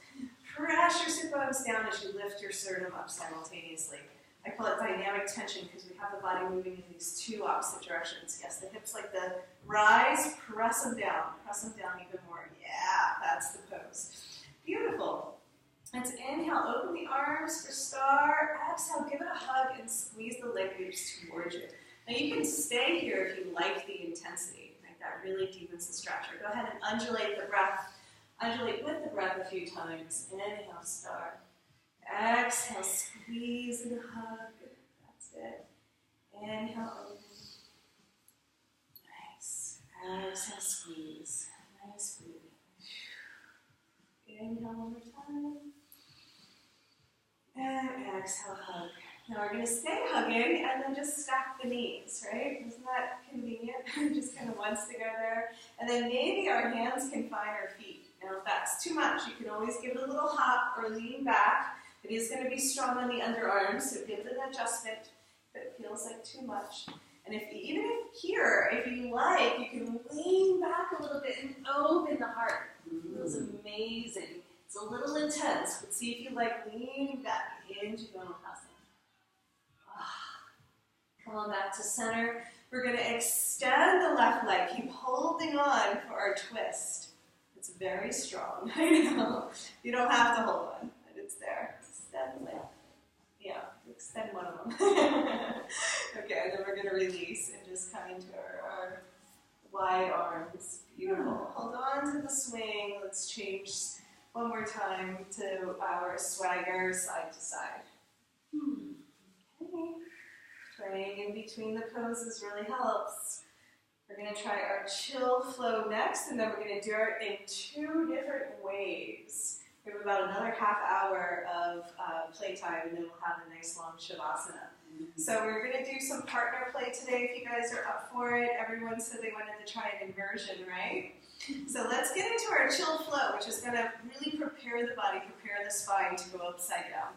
Press your sit bones down as you lift your sternum up simultaneously. I call it dynamic tension because we have the body moving in these two opposite directions. Yes, the hips like the rise, press them down even more. Yeah, that's the pose. Beautiful. Let's inhale, open the arms for star. Exhale, give it a hug and squeeze the leg loops towards you. Now you can stay here if you like the intensity. Like that really deepens the stretch. Or go ahead and undulate the breath. Undulate with the breath a few times. Inhale, star. Exhale, squeeze and hug. That's it. Inhale, open. Nice. Exhale, squeeze. Nice breathing. Inhale one more time. And exhale, hug. Now we're going to stay hugging and then just stack the knees, right? Isn't that convenient? Just kind of wants to go there. And then maybe our hands can find our feet. Now if that's too much, you can always give it a little hop or lean back. It is going to be strong on the underarms, so give it an adjustment if it feels like too much. And even if here, if you like, you can lean back a little bit and open the heart. It feels amazing. It's a little intense, but see if you like leaning back into Donaldasana. Come on back to center. We're going to extend the left leg. Keep holding on for our twist. It's very strong. I know. You don't have to hold on, but it's there. Extend the leg. Yeah, extend one of them. Okay, and then we're going to release and just come into our wide arms. Beautiful. Hold on to the swing. Let's change one more time to our swagger side to side. Okay. Playing in between the poses really helps. We're going to try our chill flow next, and then we're going to do it in two different ways. We have about another half hour of playtime, and then we'll have a nice long Sivasana. So we're going to do some partner play today if you guys are up for it. Everyone said they wanted to try an inversion, right? So let's get into our chill flow, which is going to really prepare the body, prepare the spine to go upside down.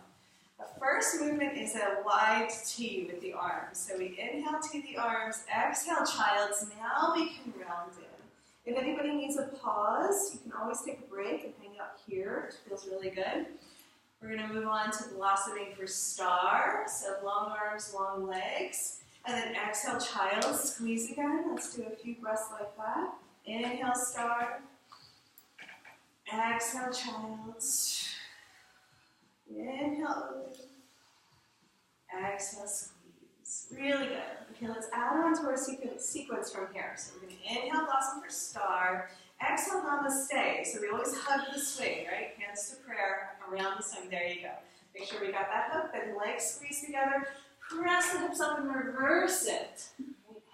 The first movement is a wide T with the arms. So we inhale T the arms, exhale child's. Now we can round in. If anybody needs a pause, you can always take a break and hang out here. It feels really good. We're going to move on to blossoming for star. So long arms, long legs. And then exhale child, squeeze again. Let's do a few breaths like that. Inhale star. Exhale child. Inhale open. Exhale squeeze. Really good. Okay, let's add on to our sequence from here. So we're going to inhale blossom for star. Exhale namaste. So we always hug the swing, right? Hands to prayer around the swing. There you go. Make sure we got that hook. Then legs squeeze together. Press the hips up and reverse it.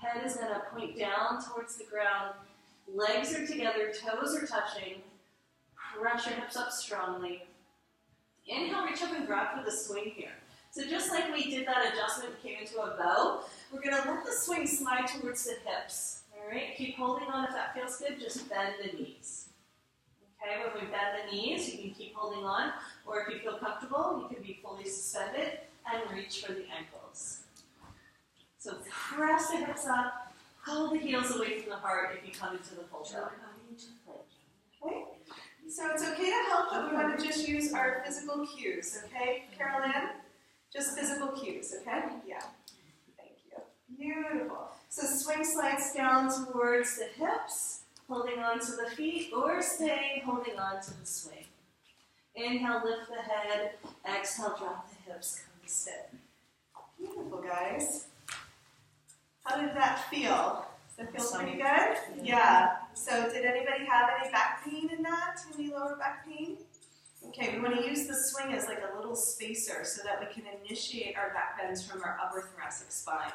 Head is going to point down towards the ground. Legs are together. Toes are touching. Press your hips up strongly. Inhale, reach up and grab for the swing here. So just like we did that adjustment, came into a bow, we're going to let the swing slide towards the hips. All right, keep holding on if that feels good. Just bend the knees. Okay, when we bend the knees, you can keep holding on, or if you feel comfortable, you can be fully suspended and reach for the ankles. So press the hips up, hold the heels away from the heart if you come into the full bow. Okay? So it's okay to help, but we want to just use our physical cues, okay, Carol Ann? Just physical cues, okay? Yeah. Thank you. Beautiful. So swing slides down towards the hips, holding on to the feet, or staying holding on to the swing. Inhale, lift the head. Exhale, drop the hips, come to sit. Beautiful, guys. How did that feel? Does that feel pretty good? Yeah. So did anybody have any back pain in that? Any lower back pain? Okay, we want to use the swing as like a little spacer so that we can initiate our back bends from our upper thoracic spine.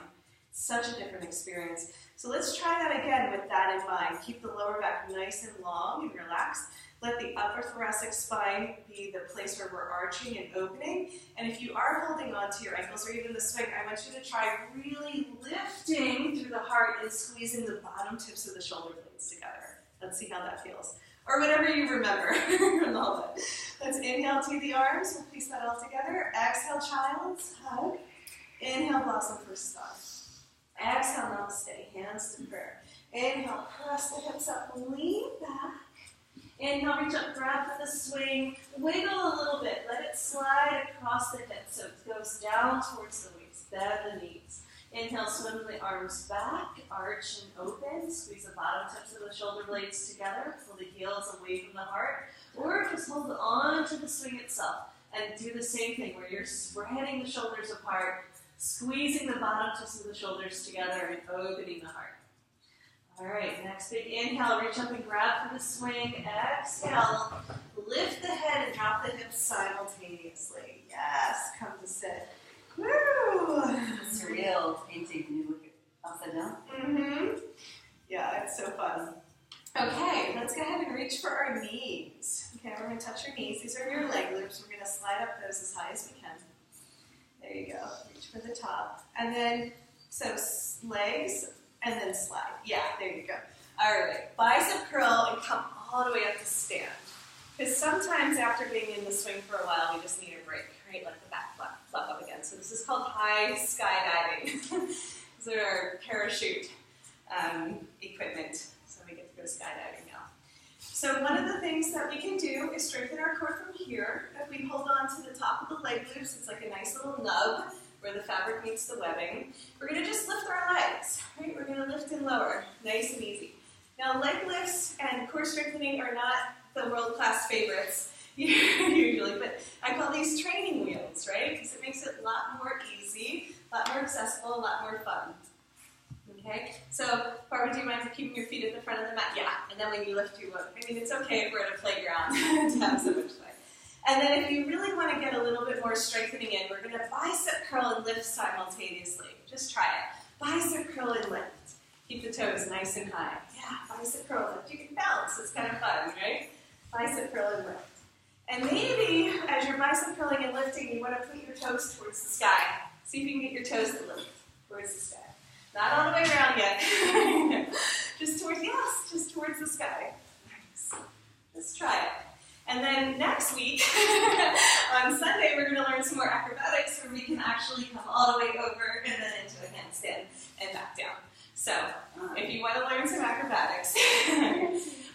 Such a different experience. So let's try that again with that in mind. Keep the lower back nice and long and relaxed. Let the upper thoracic spine be the place where we're arching and opening. And if you are holding on to your ankles or even the swing, I want you to try really lifting through the heart and squeezing the bottom tips of the shoulder blades together. Let's see how that feels. Or whatever you remember from all that. Let's inhale to the arms. We'll piece that all together. Exhale, child's hug. Inhale, blossom for star. Exhale, namaste, hands to prayer. Inhale, press the hips up, lean back. Inhale, reach up, grab for the swing. Wiggle a little bit, let it slide across the hips so it goes down towards the waist. Bend the knees. Inhale, swim the arms back, arch and open. Squeeze the bottom tips of the shoulder blades together. Pull the heels away from the heart. Or just hold on to the swing itself. And do the same thing where you're spreading the shoulders apart, squeezing the bottom tips of the shoulders together and opening the heart. All right, next big inhale, reach up and grab for the swing. Exhale, lift the head and drop the hips simultaneously. Yes, come to sit. Woo! Surreal painting. Can you look upside down? Mm-hmm. Yeah, it's so fun. Okay, let's go ahead and reach for our knees. Okay, we're going to touch your knees. These are your leg loops. We're going to slide up those as high as we can. There you go. Reach for the top. And then, so legs, and then slide. Yeah, there you go. All right, bicep curl and come all the way up to stand. Because sometimes after being in the swing for a while, we just need a break, right? Let the back flap up again. So this is called high skydiving. These are our parachute equipment. So we get to go skydiving now. So one of the things that we can do is strengthen our core from here. If we hold on to the top of the leg loops, it's like a nice little nub where the fabric meets the webbing. We're going to just lift our legs, right? We're going to lift and lower, nice and easy. Now leg lifts and core strengthening are not the world-class favorites usually, but I call these training wheels, right? Because it makes it a lot more easy, a lot more accessible, a lot more fun. Okay, so Barbara, do you mind keeping your feet at the front of the mat? Yeah, and then when you lift, you look. I mean, it's okay if we're at a playground to have so much fun. And then if you really want to get a little bit more strengthening in, we're going to bicep curl and lift simultaneously. Just try it. Bicep curl and lift. Keep the toes nice and high. Yeah, bicep curl and lift. You can bounce. It's kind of fun, right? Bicep curl and lift. And maybe as you're bicep curling and lifting, you want to put your toes towards the sky. See if you can get your toes to lift towards the sky. Not all the way around yet. Just towards the sky. Nice. Just try it. And then next week, on Sunday, we're going to learn some more acrobatics where we can actually come all the way over and then into a handstand and back down. So if you want to learn some acrobatics,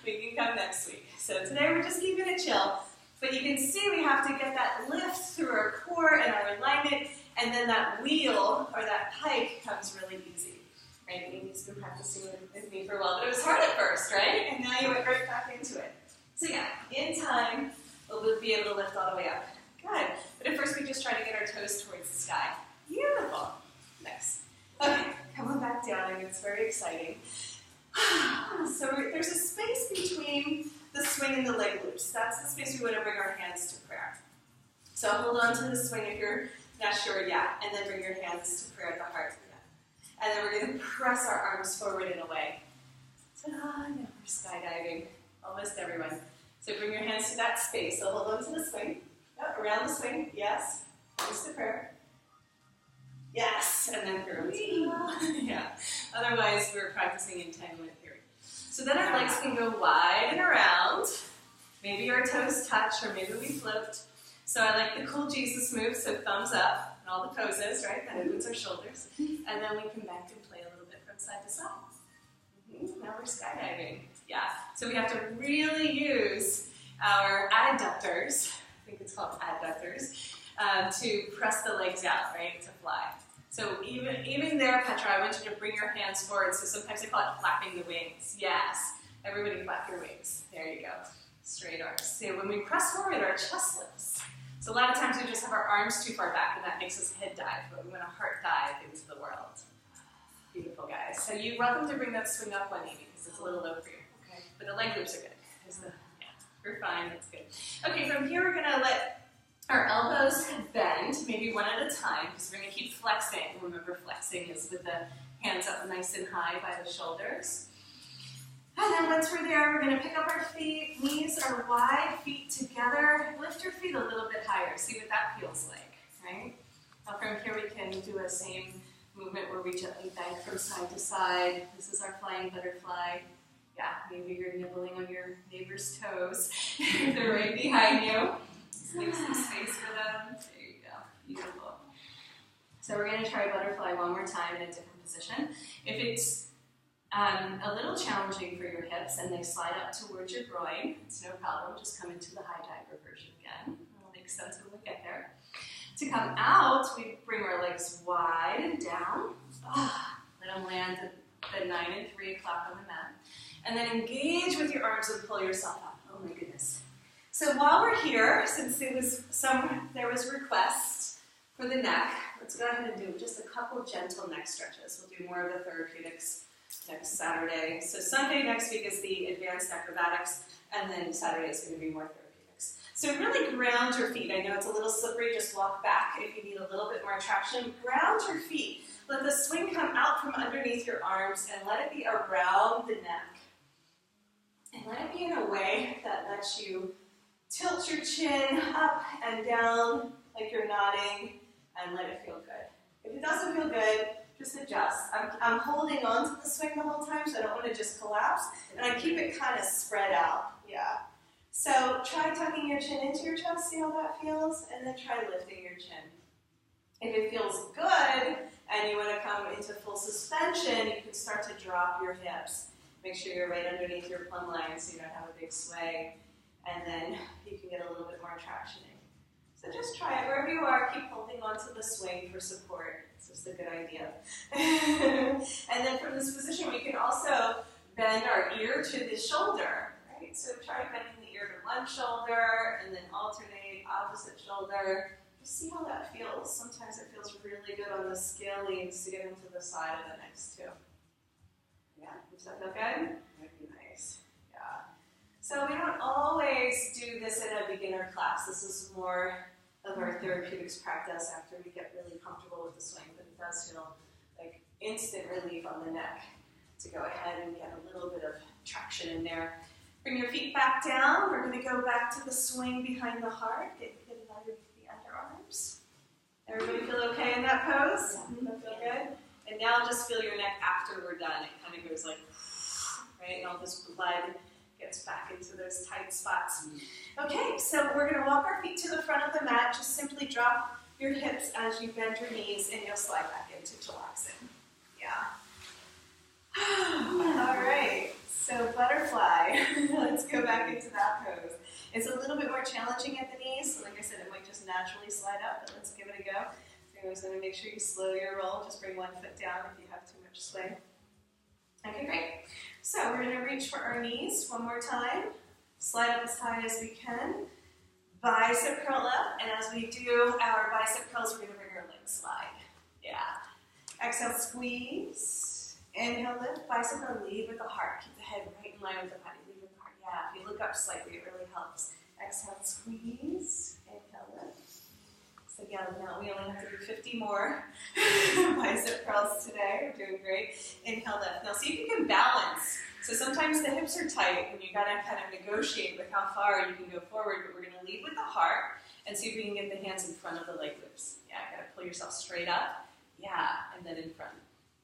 we can come next week. So today we're just keeping it chill. But you can see we have to get that lift through our core and our alignment, and then that wheel or that pike comes really easy. Right? Amy's been practicing with me for a while, but it was hard at first, right? And now you went right back into it. So yeah, in time, we'll be able to lift all the way up. Good. But at first we just try to get our toes towards the sky. Beautiful. Nice. Okay, come on back down, and it's very exciting. So there's a space between the swing and the leg loops. That's the space we want to bring our hands to prayer. So hold on to the swing if you're not sure yet, and then bring your hands to prayer at the heart. And then we're going to press our arms forward and away. Ta-da! Now we're skydiving. Almost everyone. So bring your hands to that space. So hold on to the swing. Yep, around the swing. Yes. Hands to prayer. Yes. And then through. Yeah. Otherwise, we're practicing entanglement theory. So then our legs can go wide and around. Maybe our toes touch, or maybe we float. So I like the cool Jesus move, so thumbs up and all the poses, right? That opens our shoulders. And then we can bend and play a little bit from side to side. Now we're skydiving. Yeah, so we have to really use our adductors, I think it's called adductors, to press the legs out, right, to fly. So even there, Petra, I want you to bring your hands forward. So sometimes I call it flapping the wings. Yes, everybody flap your wings. There you go. Straight arms. So when we press forward, our chest lifts. So a lot of times we just have our arms too far back, and that makes us head dive, but we want to heart dive into the world. Beautiful, guys. So you're welcome to bring that swing up one knee because it's a little low for you. Okay, but the leg loops are good. Yeah, we're fine. That's good. Okay, from here we're gonna let Our elbows bend, maybe one at a time, because we're going to keep flexing. Remember, flexing is with the hands up nice and high by the shoulders. And then once we're there, we're going to pick up our feet. Knees are wide, feet together. Lift your feet a little bit higher. See what that feels like, right? Now from here, we can do a same movement where we gently bend from side to side. This is our flying butterfly. Yeah, maybe you're nibbling on your neighbor's toes. They're right behind you. Just make some space for them. There you go. Beautiful. So we're going to try butterfly one more time in a different position. If it's a little challenging for your hips and they slide up towards your groin, it's no problem. Just come into the high diver version again. It'll make sense when we get there. To come out, we bring our legs wide and down. Let them land at the 9 and 3 o'clock on the mat. And then engage with your arms and pull yourself up. Oh my goodness. So while we're here, since there was request for the neck, let's go ahead and do just a couple gentle neck stretches. We'll do more of the therapeutics next Saturday. So Sunday next week is the advanced acrobatics, and then Saturday is going to be more therapeutics. So really ground your feet. I know it's a little slippery, just walk back if you need a little bit more traction. Ground your feet. Let the swing come out from underneath your arms and let it be around the neck. And let it be in a way that lets you tilt your chin up and down like you're nodding and let it feel good. If it doesn't feel good, just adjust. I'm holding on to the swing the whole time, so I don't want to just collapse. And I keep it kind of spread out. Yeah. So try tucking your chin into your chest, see how that feels, and then try lifting your chin. If it feels good and you want to come into full suspension, you can start to drop your hips. Make sure you're right underneath your plumb line so you don't have a big sway. And then you can get a little bit more tractioning. So just try it wherever you are. Keep holding onto the swing for support. It's just a good idea. And then from this position, we can also bend our ear to the shoulder. Right? So try bending the ear to one shoulder and then alternate opposite shoulder. Just see how that feels. Sometimes it feels really good on the scalenes to get into the side of the next too. Yeah, does that feel good? Nice. Yeah. So we don't always do this in a beginner class. This is more of our therapeutics practice after we get really comfortable with the swing, but it does feel like instant relief on the neck to go ahead and get a little bit of traction in there. Bring your feet back down. We're going to go back to the swing behind the heart. Get good underneath the underarms. Everybody feel okay in that pose? Yeah. That feel good? And now just feel your neck after we're done. It kind of goes like, right? And all this blood gets back into those tight spots. Okay, so we're going to walk our feet to the front of the mat. Just simply drop your hips as you bend your knees, and you'll slide back into chillaxing. Yeah. All right, so butterfly. Let's go back into that pose. It's a little bit more challenging at the knees. So like I said, it might just naturally slide up, but let's give it a go. So I'm just going to make sure you slow your roll. Just bring one foot down if you have too much sway. Okay, great. So we're going to reach for our knees one more time. Slide up as high as we can. Bicep curl up. And as we do our bicep curls, we're going to bring our legs slide. Yeah. Exhale, squeeze. Inhale, lift. Bicep curl, lead with the heart. Keep the head right in line with the body. Lead with the heart. Yeah, if you look up slightly, it really helps. Exhale, squeeze. Inhale, lift. So yeah, now we only have to do 50 more bicep curls today. We're doing great. Inhale, lift. Now see if you can balance. So sometimes the hips are tight and you gotta kind of negotiate with how far you can go forward, but we're gonna lead with the heart and see if we can get the hands in front of the leg loops. Yeah, gotta pull yourself straight up. Yeah, and then in front.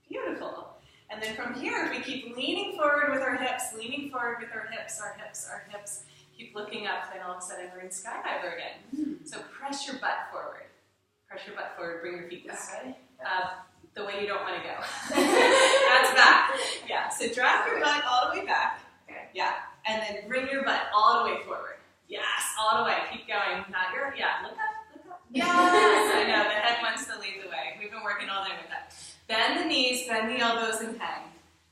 Beautiful. And then from here, if we keep leaning forward with our hips, leaning forward with our hips, our hips, our hips, keep looking up, then all of a sudden we're in skydiver again. So press your butt forward. Press your butt forward, bring your feet back. The way you don't want to go. That's back. Yeah, so drop your butt all the way back. Yeah, and then bring your butt all the way forward. Yes, all the way. Keep going. Not your, yeah, look up, look up. Yes, I know, the head wants to lead the way. We've been working all day with that. Bend the knees, bend the elbows, and hang.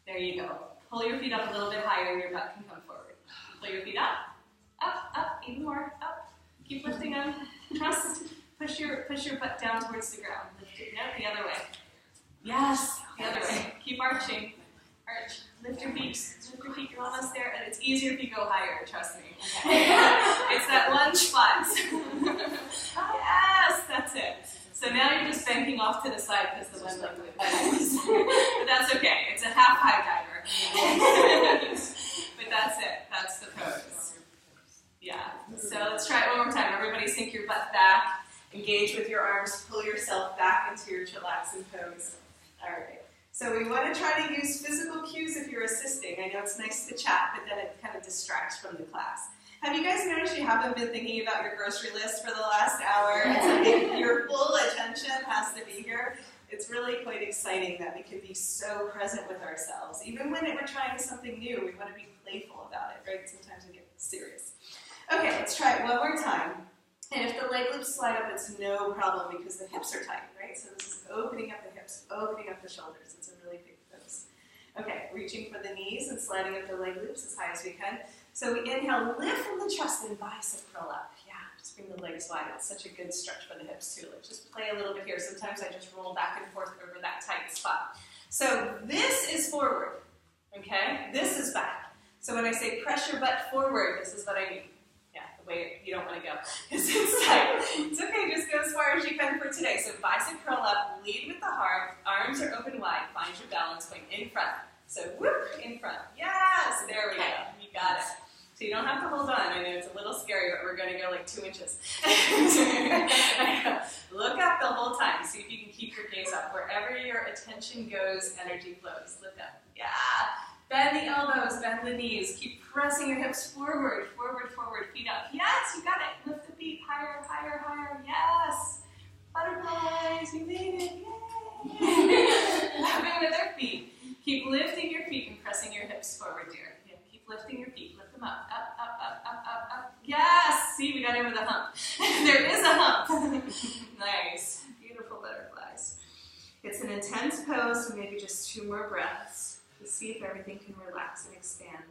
There you go. Pull your feet up a little bit higher and your butt can come forward. Pull your feet up, up, even more, up. Keep lifting them. Trust. Push your butt down towards the ground. Lift it. No, the other way. Yes, the other way. Keep arching. arch. Lift your feet, you're almost there, and it's easier if you go higher, trust me. It's that lunge spot. Yes, that's it. So now you're just banking off to the side because the wind like moves. But that's okay, it's a half high diver. But that's it, that's the pose. Yeah, so let's try it one more time. Everybody sink your butt back, engage with your arms, pull yourself back into your chillaxing pose. All right. So we want to try to use physical cues if you're assisting. I know it's nice to chat, but then it kind of distracts from the class. Have you guys noticed you haven't been thinking about your grocery list for the last hour? It's like your full attention has to be here. It's really quite exciting that we can be so present with ourselves. Even when we're trying something new, we want to be playful about it, right? Sometimes we get serious. Okay, let's try it one more time. And if the leg loops slide up, it's no problem because the hips are tight, right? So this is opening up the hips, opening up the shoulders. It's a really big pose. Okay, reaching for the knees and sliding up the leg loops as high as we can. So we inhale, lift from the chest and bicep curl up. Yeah, just bring the legs wide. It's such a good stretch for the hips too. Let's just play a little bit here. Sometimes I just roll back and forth over that tight spot. So this is forward, okay? This is back. So when I say press your butt forward, this is what I mean. Way you don't want to go because it's tight. It's okay, just go as far as you can for today. So bicep curl up, lead with the heart, arms are open wide, find your balance point in front. So whoop, in front. Yes, there we go. You got it. So you don't have to hold on. I know it's a little scary, but we're going to go like 2 inches. Look up the whole time. See if you can keep your gaze up. Wherever your attention goes, energy flows. Look up. Yeah. Bend the elbows, bend the knees. Keep pressing your hips forward, forward, forward, feet up. Yes, you got it. Lift the feet higher, higher, higher. Yes. Butterflies, you made it. Yay. Laughing with our feet. Keep lifting your feet and pressing your hips forward, dear. Yeah, keep lifting your feet. Lift them up, up, up, up, up, up, up. Yes. See, we got over the hump. There is a hump. Nice. Beautiful butterflies. It's an intense pose, so maybe just 2 more breaths. To see if everything can relax and expand.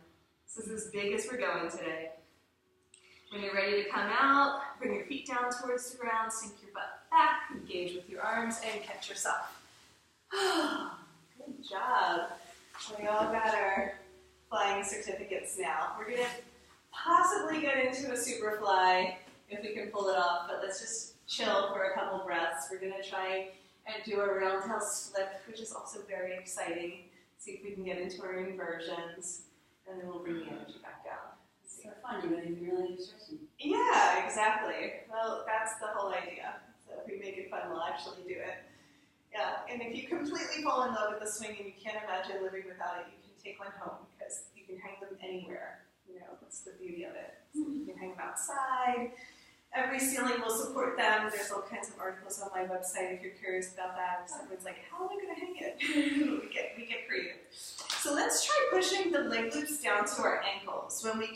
This is as big as we're going today. When you're ready to come out, bring your feet down towards the ground, sink your butt back, engage with your arms, and catch yourself. Good job. We all got our flying certificates now. We're going to possibly get into a super fly if we can pull it off, but let's just chill for a couple breaths. We're going to try and do a roundhouse flip, which is also very exciting. See if we can get into our inversions, and then we'll bring the energy back down. It's so fun, you're not even really stretching. Yeah, exactly. Well, that's the whole idea. So if we make it fun, we'll actually do it. Yeah, and if you completely fall in love with the swing and you can't imagine living without it, you can take one home because you can hang them anywhere. You know, that's the beauty of it. So you can hang them outside. Every ceiling will support them. There's all kinds of articles on my website if you're curious about that. If someone's like, how am I going to hang it? we get creative. So let's try pushing the leg loops down to our ankles. When we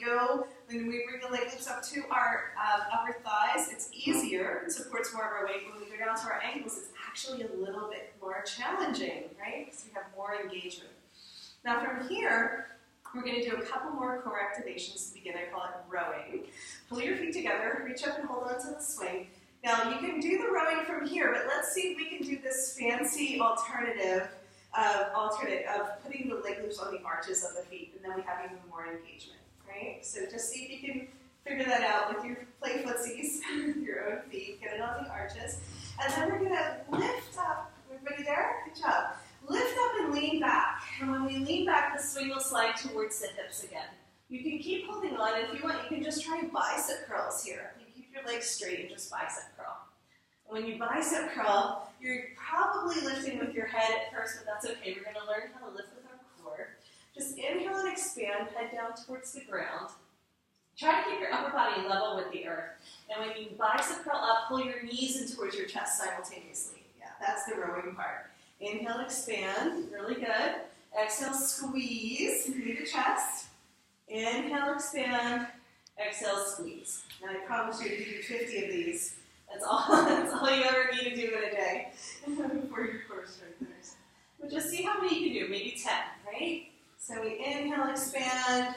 bring the leg loops up to our upper thighs, it's easier. It supports more of our weight. When we go down to our ankles, it's actually a little bit more challenging, right? Because we have more engagement. Now from here, we're going to do a couple more core activations to begin. I call it rowing. Pull your feet together, reach up and hold on to the swing. Now you can do the rowing from here, but let's see if we can do this fancy alternative of putting the leg loops on the arches of the feet, and then we have even more engagement, right? So just see if you can figure that out with your play footsies, your own feet, get it on the arches. And then we're going to lift up. Everybody there? Good job. Lift up and lean back. And when we lean back, the swing will slide towards the hips again. You can keep holding on. If you want, you can just try bicep curls here. You keep your legs straight and just bicep curl. And when you bicep curl, you're probably lifting with your head at first, but that's okay. We're going to learn how to lift with our core. Just inhale and expand, head down towards the ground. Try to keep your upper body level with the earth. And when you bicep curl up, pull your knees in towards your chest simultaneously. Yeah, that's the rowing part. Inhale, expand, really good. Exhale, squeeze, knee to chest. Inhale, expand. Exhale, squeeze. Now I promise you, if you do 50 of these, that's all you ever need to do in a day for your core strengtheners. But just see how many you can do, maybe 10, right? So we inhale, expand.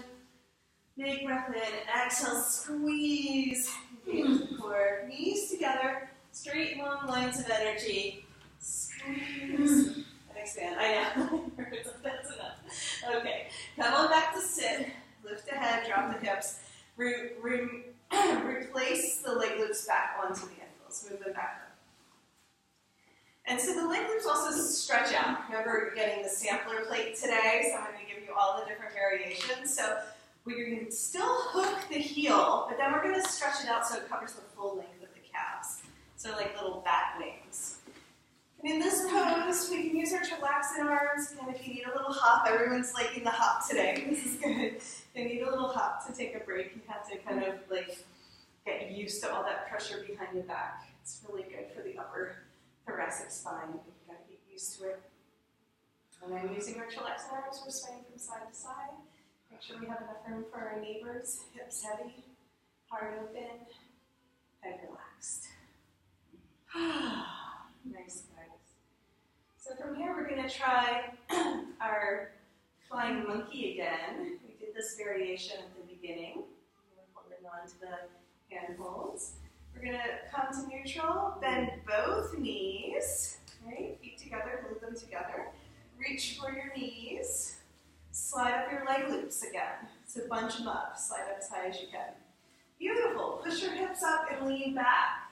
Big breath in, exhale, squeeze. Engage the core. Knees together, straight long lines of energy. Squeeze and expand. I know. That's enough. Okay, come on back to sit. Lift the head, drop the hips. Replace the leg loops back onto the ankles. Move them back up. And so the leg loops also stretch out. Remember, you're getting the sampler plate today, so I'm going to give you all the different variations. So we're going to still hook the heel, but then we're going to stretch it out so it covers the full length of the calves. So like little bat wings. And in this pose, we can use our chillaxing arms. And if you need a little hop, everyone's liking the hop today. This is good. If you need a little hop to take a break, you have to kind of like get used to all that pressure behind the back. It's really good for the upper thoracic spine. You've got to get used to it. And then using our chillaxing arms, we're swaying from side to side. Make sure we have enough room for our neighbors. Hips heavy, heart open, head relaxed. Nice, guys. So from here, we're going to try our flying monkey again. We did this variation at the beginning. We're holding on to the handholds. We're going to come to neutral, bend both knees, right? Feet together, glue them together. Reach for your knees. Slide up your leg loops again. So bunch them up, slide up as high as you can. Beautiful. Push your hips up and lean back.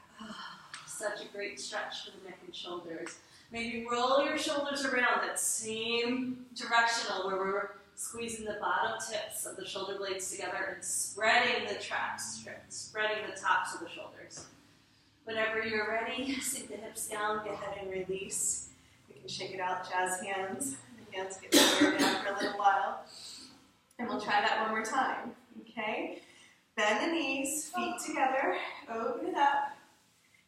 Such a great stretch for the neck and shoulders. Maybe roll your shoulders around that same directional where we're squeezing the bottom tips of the shoulder blades together and spreading the traps, spreading the tops of the shoulders. Whenever you're ready, sink the hips down, go ahead and release. We can shake it out, jazz hands. The hands get lower down for a little while. And we'll try that one more time, okay? Bend the knees, feet together, open it up.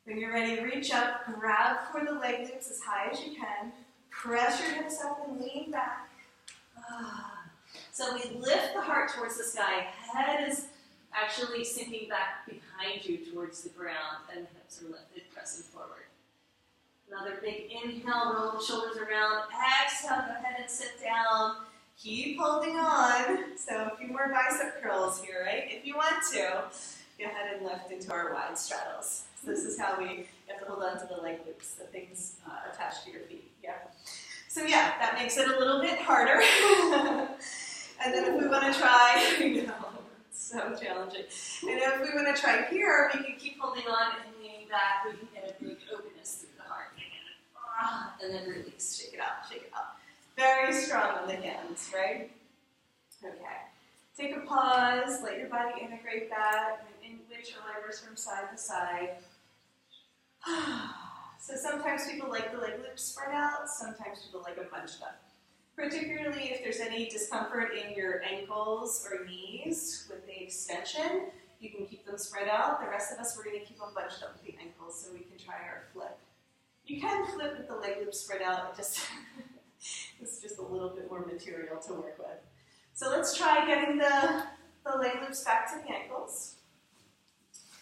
When you're ready, reach up, grab for the leg loops as high as you can. Press your hips up and lean back. So we lift the heart towards the sky. Head is actually sinking back behind you towards the ground, and the hips are lifted, pressing forward. Another big inhale, roll the shoulders around. Exhale, go ahead and sit down. Keep holding on. So a few more bicep curls here, right? If you want to, go ahead and lift into our wide straddles. So this is how we have to hold on to the leg loops, the things attached to your feet. Yeah. So yeah, that makes it a little bit harder. And then if we want to try, you know, it's so challenging. And if we want to try here, we can keep holding on and leaning back. We can get a big openness through the heart. And then release. Shake it out, shake it out. Very strong on the hands, right? Okay. Take a pause, let your body integrate that, and inch your levers from side to side. So sometimes people like the leg loops spread out, sometimes people like them bunched up. Particularly if there's any discomfort in your ankles or knees with the extension, you can keep them spread out. The rest of us, we're going to keep them bunched up with the ankles so we can try our flip. You can flip with the leg loops spread out, it's just a little bit more material to work with. So let's try getting the leg loops back to the ankles.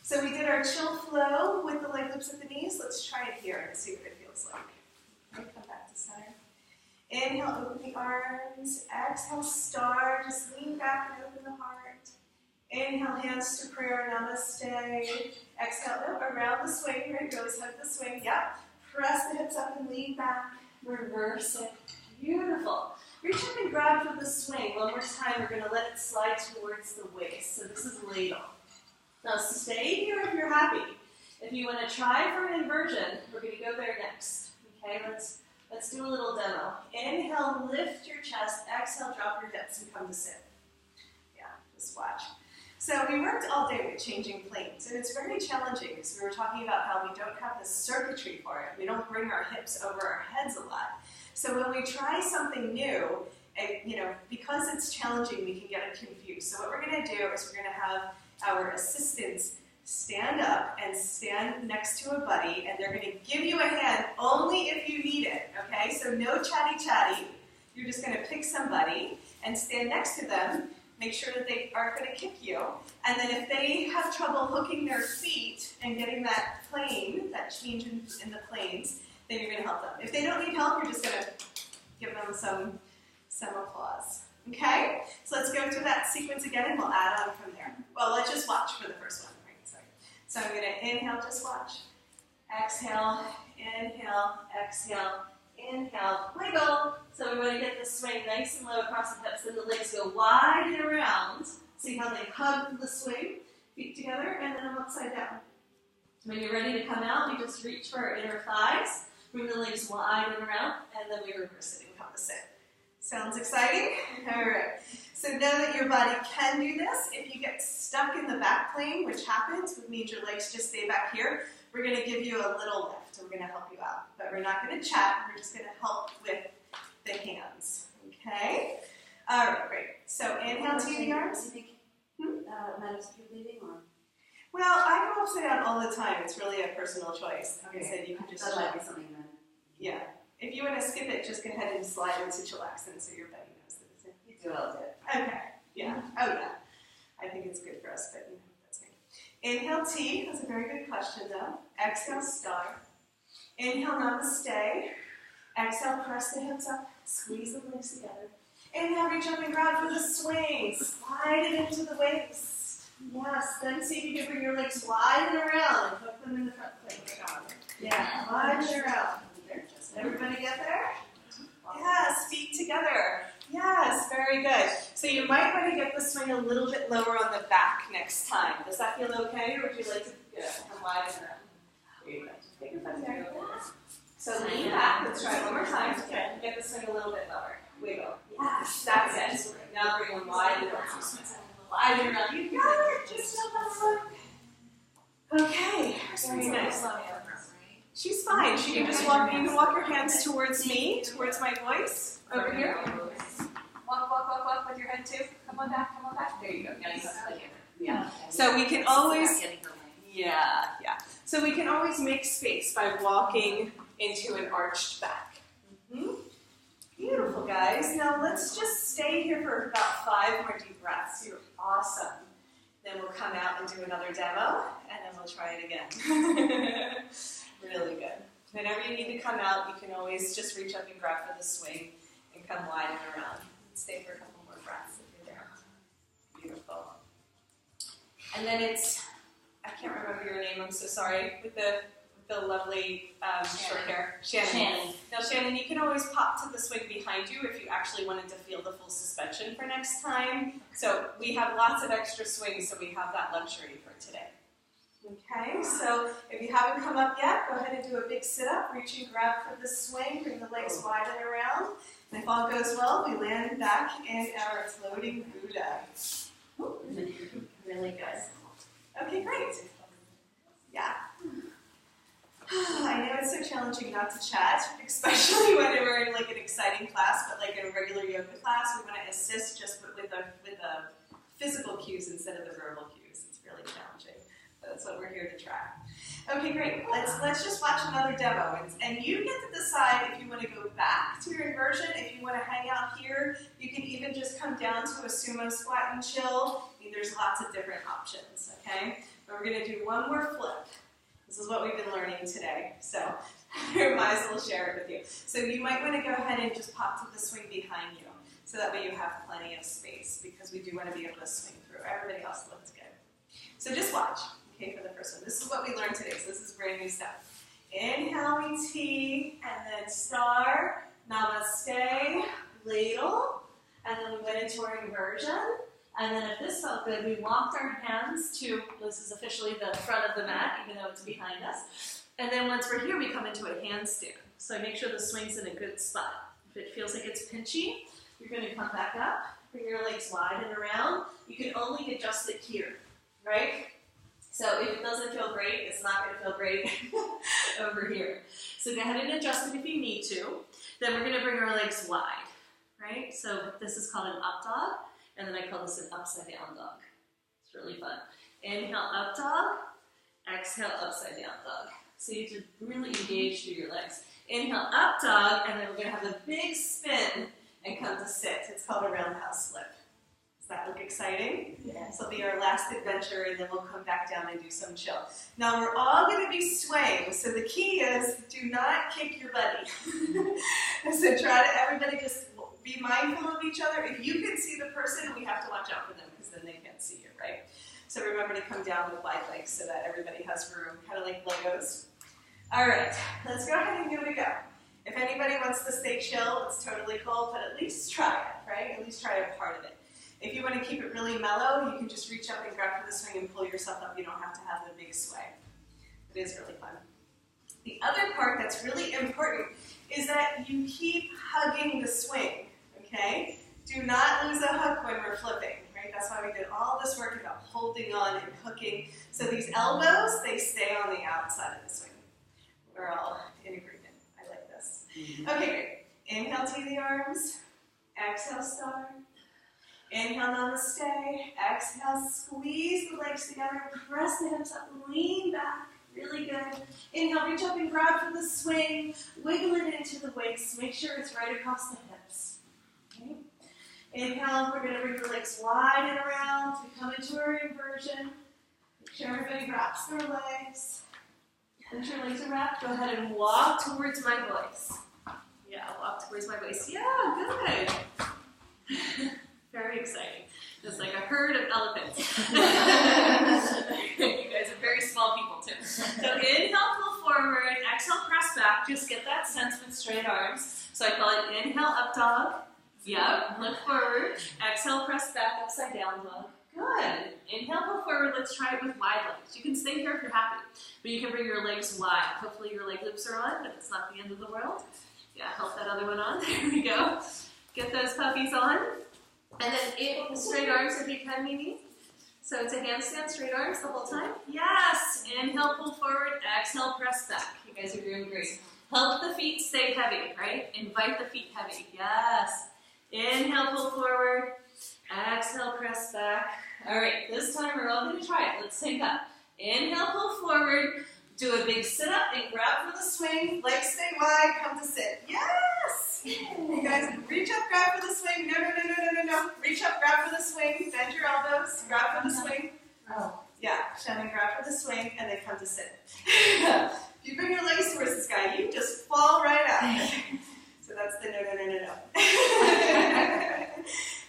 So we did our chill flow with the leg loops at the knees. Let's try it here and see what it feels like. Okay, come back to center. Inhale, open the arms. Exhale, star. Just lean back and open the heart. Inhale, hands to prayer, namaste. Exhale, around the swing. Right, always hug the swing. Yep. Press the hips up and lean back. Reverse it. Beautiful. Reach up and grab for the swing. One more time, we're going to let it slide towards the waist. So this is ladle. Now stay here if you're happy. If you want to try for an inversion, we're going to go there next. Okay, let's do a little demo. Inhale, lift your chest. Exhale, drop your hips and come to sit. Yeah, just watch. So we worked all day with changing planes, and it's very challenging because we were talking about how we don't have the circuitry for it. We don't bring our hips over our heads a lot. So when we try something new, because it's challenging, we can get it confused. So what we're going to do is we're going to have our assistants stand up and stand next to a buddy, and they're going to give you a hand only if you need it, okay? So no chatty-chatty. You're just going to pick somebody and stand next to them, make sure that they aren't going to kick you, and then if they have trouble hooking their feet and getting that plane, that change in the planes, then you're going to help them. If they don't need help, you're just going to give them some applause. Okay? So let's go through that sequence again, and we'll add on from there. Well, let's just watch for the first one. Right? Sorry. So I'm going to inhale, just watch. Exhale, inhale, exhale, Inhale, wiggle. So we want to get the swing nice and low across the hips. Then the legs go wide and around. See how they hug the swing? Feet together, and then I'm upside down. When you're ready to come out, we just reach for our inner thighs. Bring the legs wide and around, and then we reverse it and come to sit. Sounds exciting? All right. So know that your body can do this. If you get stuck in the back plane, which happens, which means your legs just stay back here, we're going to give you a little lift. We're going to help you out. But we're not going to chat. We're just going to help with the hands. Okay? All right, great. So inhale to the arms. Matters if you're leaving, or? Well, I go upside down all the time. It's really a personal choice. Like I said, you can just that might be something then. Yeah. If you want to skip it, just go ahead and slide into chillaxin so your belly knows that it's in. You do all it. Okay. Yeah. Oh, yeah. I think it's good for us, but you know, that's me. Inhale, T. That's a very good question, though. Exhale, star. Inhale, namaste. Exhale, press the hips up. Squeeze the legs together. Inhale, reach up and grab for the swing. Slide it into the waist. Yes. Then see if you can bring your legs wide and around and hook them in the front plate. Yeah. Wide and around. Everybody get there? Yes, feet together. Yes, very good. So you might want to get the swing a little bit lower on the back next time. Does that feel okay, or would you like to come wide and around? There you go. Just take your foot there. So lean back. Let's try it one more time. Get the swing a little bit lower. Wiggle. Yes, that's it. Now bring them wide and around. Wide and around. You got it. Just a little. Okay. Very nice. She's fine. She can just walk. You can walk your hands towards me, towards my voice. Over here. Walk with your head too. Come on back. There you go. Now you have to yeah. So we can always. Yeah. So we can always make space by walking into an arched back. Beautiful, guys. Now let's just stay here for about 5 more deep breaths. You're awesome. Then we'll come out and do another demo, and then we'll try it again. Really good. Whenever you need to come out, you can always just reach up and grab for the swing and come wide and around. Stay for a couple more breaths if you're there. Beautiful. And then it's, I can't remember your name, I'm so sorry, with the lovely short hair. Shannon. Now Shannon, you can always pop to the swing behind you if you actually wanted to feel the full suspension for next time. So we have lots of extra swings, so we have that luxury for today. Okay, so if you haven't come up yet, go ahead and do a big sit-up. Reach and grab for the swing. Bring the legs wide and around. And if all goes well, we land back in our floating Buddha. Really good. Okay, great. Yeah. I know it's so challenging not to chat, especially when we're in like an exciting class, but like in a regular yoga class, we want to assist just with the physical cues instead of the verbal cues. It's really challenging. That's what we're here to try. Okay, great. Let's just watch another demo. And you get to decide if you want to go back to your inversion. If you want to hang out here, you can even just come down to a sumo squat and chill. I mean, there's lots of different options, okay? But we're going to do one more flip. This is what we've been learning today. So I might as well share it with you. So you might want to go ahead and just pop to the swing behind you. So that way you have plenty of space because we do want to be able to swing through. Everybody else looks good. So just watch. Okay, for the first one. This is what we learned today, so this is brand new stuff. Inhale, we T, and then star, namaste, ladle, and then we went into our inversion. And then if this felt good, we walked our hands to, this is officially the front of the mat, even though it's behind us. And then once we're here, we come into a handstand. So make sure the swing's in a good spot. If it feels like it's pinchy, you're going to come back up, bring your legs wide and around. You can only adjust it here, right? So if it doesn't feel great, it's not going to feel great over here. So go ahead and adjust it if you need to. Then we're going to bring our legs wide, right? So this is called an up dog, and then I call this an upside down dog. It's really fun. Inhale, up dog. Exhale, upside down dog. So you have to really engage through your legs. Inhale, up dog, and then we're going to have a big spin and come to sit. It's called a roundhouse flip. Does that look exciting? Yes. This will be our last adventure, and then we'll come back down and do some chill. Now we're all going to be swaying, so the key is do not kick your buddy. So try to, everybody just be mindful of each other. If you can see the person, we have to watch out for them because then they can't see you, right? So remember to come down with wide legs so that everybody has room, kind of like Legos. All right, let's go ahead and give it a go. If anybody wants to stay chill, it's totally cool, but at least try it, right? At least try a part of it. If you want to keep it really mellow, you can just reach up and grab for the swing and pull yourself up. You don't have to have the big sway. It is really fun. The other part that's really important is that you keep hugging the swing, okay? Do not lose a hook when we're flipping, right? That's why we did all this work about holding on and hooking. So these elbows, they stay on the outside of the swing. We're all in agreement. I like this. Okay, great. Inhale, to the arms. Exhale, star. Inhale, namaste. Exhale, squeeze the legs together. Press the hips up and lean back. Really good. Inhale, reach up and grab for the swing. Wiggle it into the waist. Make sure it's right across the hips. Okay. Inhale, we're going to bring the legs wide and around. We come into our inversion. Make sure everybody wraps their legs. Once your legs are wrapped, go ahead and walk towards my voice. Yeah, walk towards my voice. Yeah, good. Very exciting. It's like a herd of elephants. You guys are very small people too. So inhale, pull forward. Exhale, press back. Just get that sense with straight arms. So I call it inhale, up dog. Yep, look forward. Exhale, press back, upside down dog. Good. Inhale, pull forward. Let's try it with wide legs. You can stay here if you're happy, but you can bring your legs wide. Hopefully your leg loops are on, but it's not the end of the world. Yeah, help that other one on. There we go. Get those puppies on. And then straight arms if you can, Mimi. So it's a handstand, straight arms the whole time. Yes. Inhale, pull forward. Exhale, press back. You guys are doing great. Help the feet stay heavy, right? Invite the feet heavy. Yes. Inhale, pull forward. Exhale, press back. All right, this time we're all going to try it. Let's sync up. Inhale, pull forward. Do a big sit up and grab for the swing. Legs stay wide. Come to sit. Yes. You guys reach up, grab for the swing. No. Reach up, grab for the swing. Bend your elbows. Grab for the swing. Oh. Yeah, Shannon, grab for the swing, and then come to sit. If you bring your legs towards the sky, you just fall right out. So that's the no.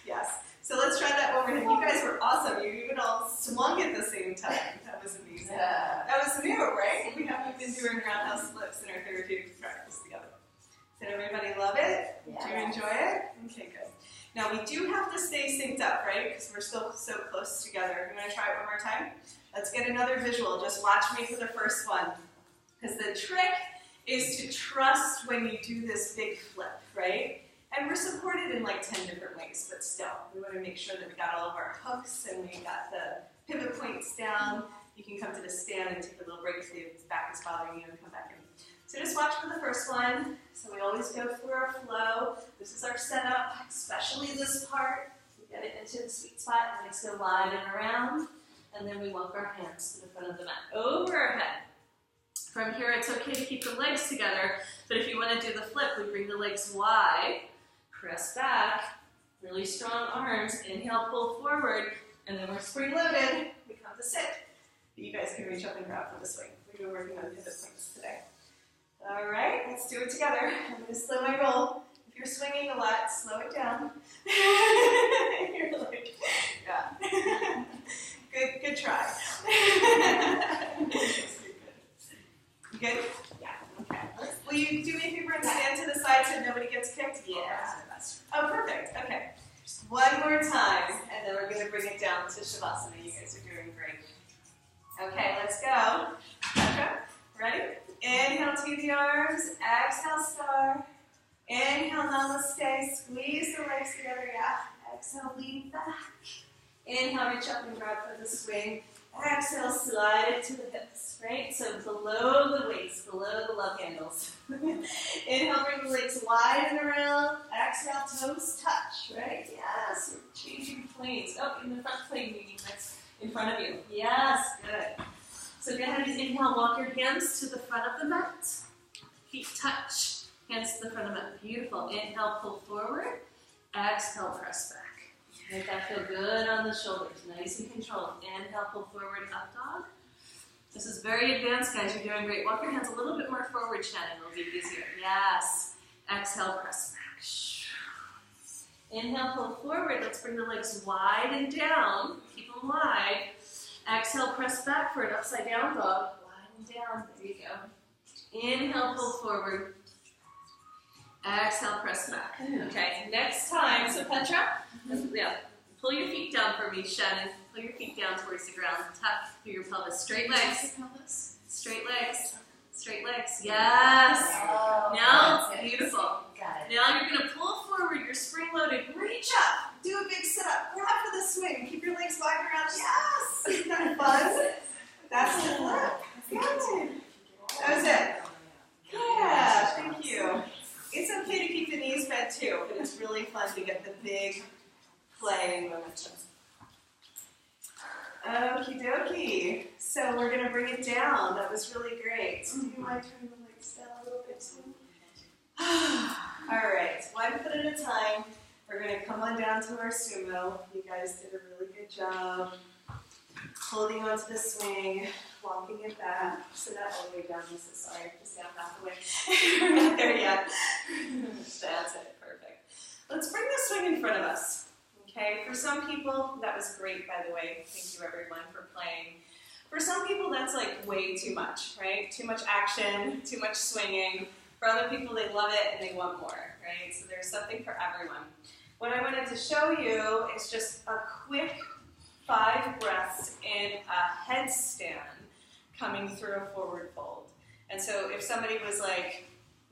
Yes. So let's try that one more time. You guys were awesome. You even all swung at the same time. That was amazing. Yeah. That was new, right? We haven't been doing roundhouse flips in our therapeutic practice together. Did everybody love it? Yeah. Did you enjoy it? Okay, good. Now we do have to stay synced up, right? Because we're still so close together. You want to try it one more time? Let's get another visual. Just watch me for the first one. Because the trick is to trust when you do this big flip, right? And we're supported in like 10 different ways, but still, we want to make sure that we got all of our hooks and we got the pivot points down. You can come to the stand and take a little break if the back is bothering you and come back in. So just watch for the first one. So we always go through our flow. This is our setup, especially this part. We get it into the sweet spot, legs go wide and around, and then we walk our hands to the front of the mat, over our head. From here, it's okay to keep the legs together, but if you want to do the flip, we bring the legs wide, press back, really strong arms, inhale, pull forward, and then we're spring-loaded. We come to sit. You guys can reach up and grab for the swing. We've been working on pivot points today. All right, let's do it together. I'm going to slow my roll. If you're swinging a lot, slow it down. You're like, yeah. Good try. You good? Yeah, okay. Will you do me a favor and stand to the side so nobody gets kicked? Yeah. Oh, perfect. Okay. Just one more time, and then we're going to bring it down to Sivasana. You guys are doing great. Okay, let's go. Okay, ready? Inhale, to the arms. Exhale, star. Inhale, namaste. Squeeze the legs together. Yeah. Exhale, lean back. Inhale, reach up and grab for the swing. Exhale, slide it to the hips, right? So below the waist, below the love handles. Inhale, bring the legs wide and around. Exhale, toes touch, right? Yes, we're changing planes. Oh, in the front plane, meaning that's in front of you. Yes, good. So go ahead and inhale, walk your hands to the front of the mat. Feet touch, hands to the front of the mat. Beautiful. Inhale, pull forward. Exhale, press back. Make that feel good on the shoulders, nice and controlled. Inhale, pull forward, up dog. This is very advanced, guys. You're doing great. Walk your hands a little bit more forward, Shannon. It'll be easier. Yes. Exhale, press back. Inhale, pull forward. Let's bring the legs wide and down. Keep them wide. Exhale, press back for an upside down dog. Wide and down. There you go. Inhale, pull forward. Exhale, press back. Okay, next time, so Petra, yeah, pull your feet down for me, Shannon. Pull your feet down towards the ground. Tap through your pelvis. Straight legs. Straight legs. Straight legs. Yes. Oh, now, beautiful. Got it. Now you're going to pull forward. You're spring-loaded. Reach up. Do a big sit-up. Grab for the swing. Keep your legs wide around. Yes. Isn't that fun? That's the look. Good. That was it. Yeah, thank you. It's okay to keep the knees bent too, but it's really fun to get the big play and momentum. Okie dokie. So we're going to bring it down. That was really great. Do you mind turning the legs down a little bit too? All right, 1 foot at a time. We're going to come on down to our sumo. You guys did a really good job. Holding onto the swing, walking it back. Sit that all the way down, Mrs. Sorry, just down half the way. We're not there yet. That's it, perfect. Let's bring the swing in front of us. Okay, for some people, that was great, by the way. Thank you, everyone, for playing. For some people, that's like way too much, right? Too much action, too much swinging. For other people, they love it and they want more, right? So there's something for everyone. What I wanted to show you is just a quick 5 breaths in a headstand coming through a forward fold. And so if somebody was like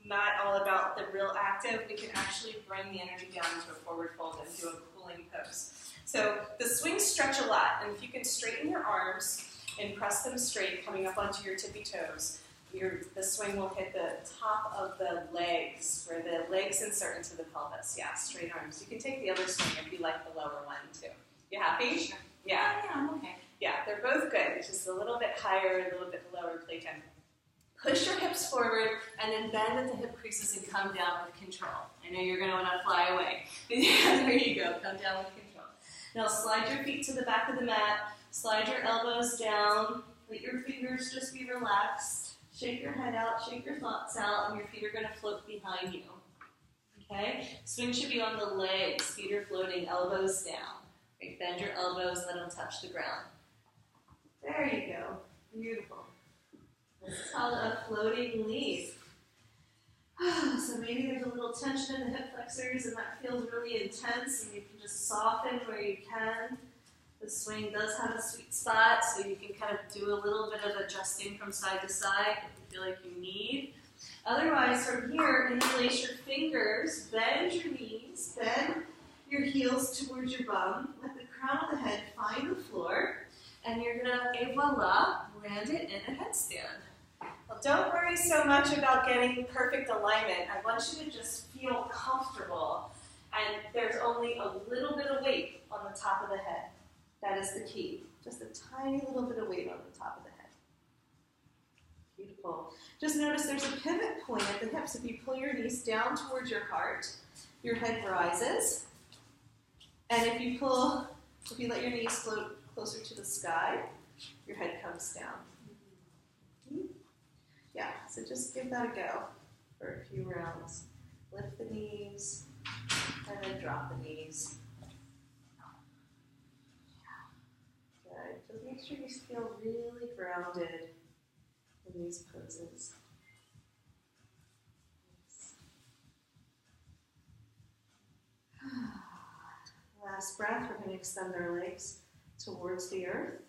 not all about the real active, we can actually bring the energy down into a forward fold and do a cooling pose. So the swings stretch a lot, and if you can straighten your arms and press them straight, coming up onto your tippy toes, the swing will hit the top of the legs, where the legs insert into the pelvis. Yeah, straight arms. You can take the other swing if you like the lower one too. You happy? Sure. Yeah. Yeah, I'm okay. Yeah, they're both good. It's just a little bit higher, a little bit lower playtime. Push your hips forward and then bend at the hip creases and come down with control. I know you're going to want to fly away. Yeah, there you go. Come down with control. Now slide your feet to the back of the mat. Slide your elbows down. Let your fingers just be relaxed. Shake your head out, shake your thoughts out, and your feet are going to float behind you. Okay? Swing should be on the legs. Feet are floating, elbows down. Right, bend your elbows, let them touch the ground. There you go. Beautiful. This is called a floating leaf. So maybe there's a little tension in the hip flexors and that feels really intense, and you can just soften where you can. The swing does have a sweet spot, so you can kind of do a little bit of adjusting from side to side if you feel like you need. Otherwise, from here, interlace your fingers, bend your knees, bend your heels towards your bum. Let the crown of the head find the floor, and you're going to, et voila, land it in a headstand. Well, don't worry so much about getting perfect alignment. I want you to just feel comfortable, and there's only a little bit of weight on the top of the head. That is the key. Just a tiny little bit of weight on the top of the head. Beautiful. Just notice there's a pivot point at the hips. If you pull your knees down towards your heart, your head rises. And if you let your knees float closer to the sky, your head comes down. Yeah, so just give that a go for a few rounds. Lift the knees, and then drop the knees. Good. Just make sure you feel really grounded in these poses. Last breath, we're going to extend our legs towards the earth.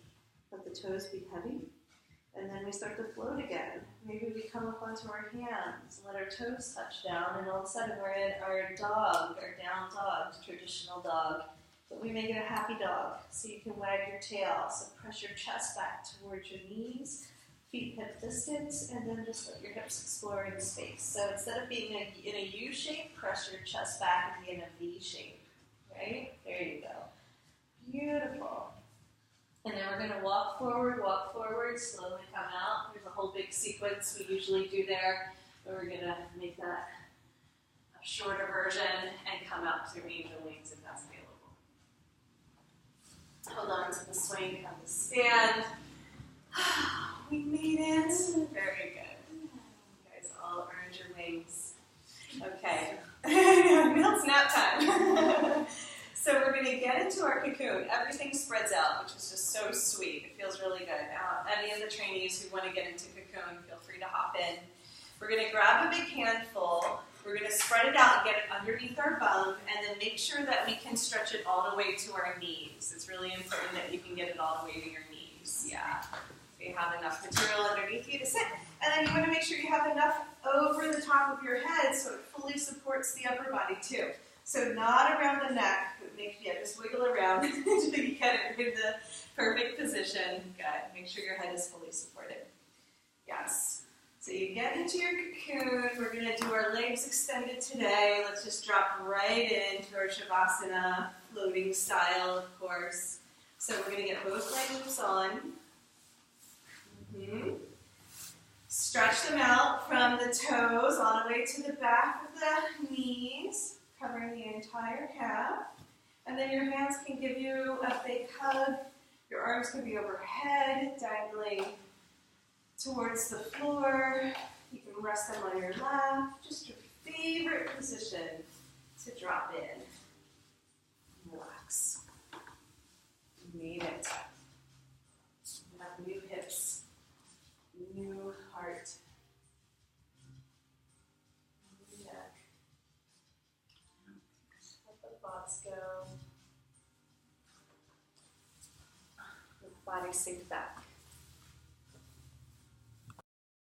Let the toes be heavy. And then we start to float again. Maybe we come up onto our hands, let our toes touch down, and all of a sudden we're in our dog, our down dog, traditional dog. But we make it a happy dog, so you can wag your tail. So press your chest back towards your knees, feet hip distance, and then just let your hips explore in space. So instead of being in a U shape, press your chest back and be in a V shape. Right? There you go. Beautiful. And then we're going to walk forward, slowly come out. There's a whole big sequence we usually do there, but we're going to make that a shorter version and come out through angel wings if that's available. Hold on to the swing, come to stand. We made it. Very good. You guys all earned your wings. Okay. Now it's nap time. So we're going to get into our cocoon. Everything spreads out, which is just so sweet. It feels really good. Any of the trainees who want to get into cocoon, feel free to hop in. We're going to grab a big handful. We're We're going to spread it out and get it underneath our bum, and then make sure that we can stretch it all the way to our knees. It's really important that you can get it all the way to your knees. Yeah. So you have enough material underneath you to sit. And then you want to make sure you have enough over the top of your head so it fully supports the upper body too. So not around the neck, but just wiggle around until you get it in the perfect position. Good. Make sure your head is fully supported. Yes. So you get into your cocoon. We're going to do our legs extended today. Let's just drop right into our Sivasana, floating style, of course. So we're going to get both leg loops on. Stretch them out from the toes all the way to the back of the knees, covering the entire calf. And then your hands can give you a big hug. Your arms can be overhead, dangling towards the floor. You can rest them on your lap. Just your favorite position to drop in. Relax. You made it. You have new hips, new heart, new neck. Let the thoughts go. Let the body sink back.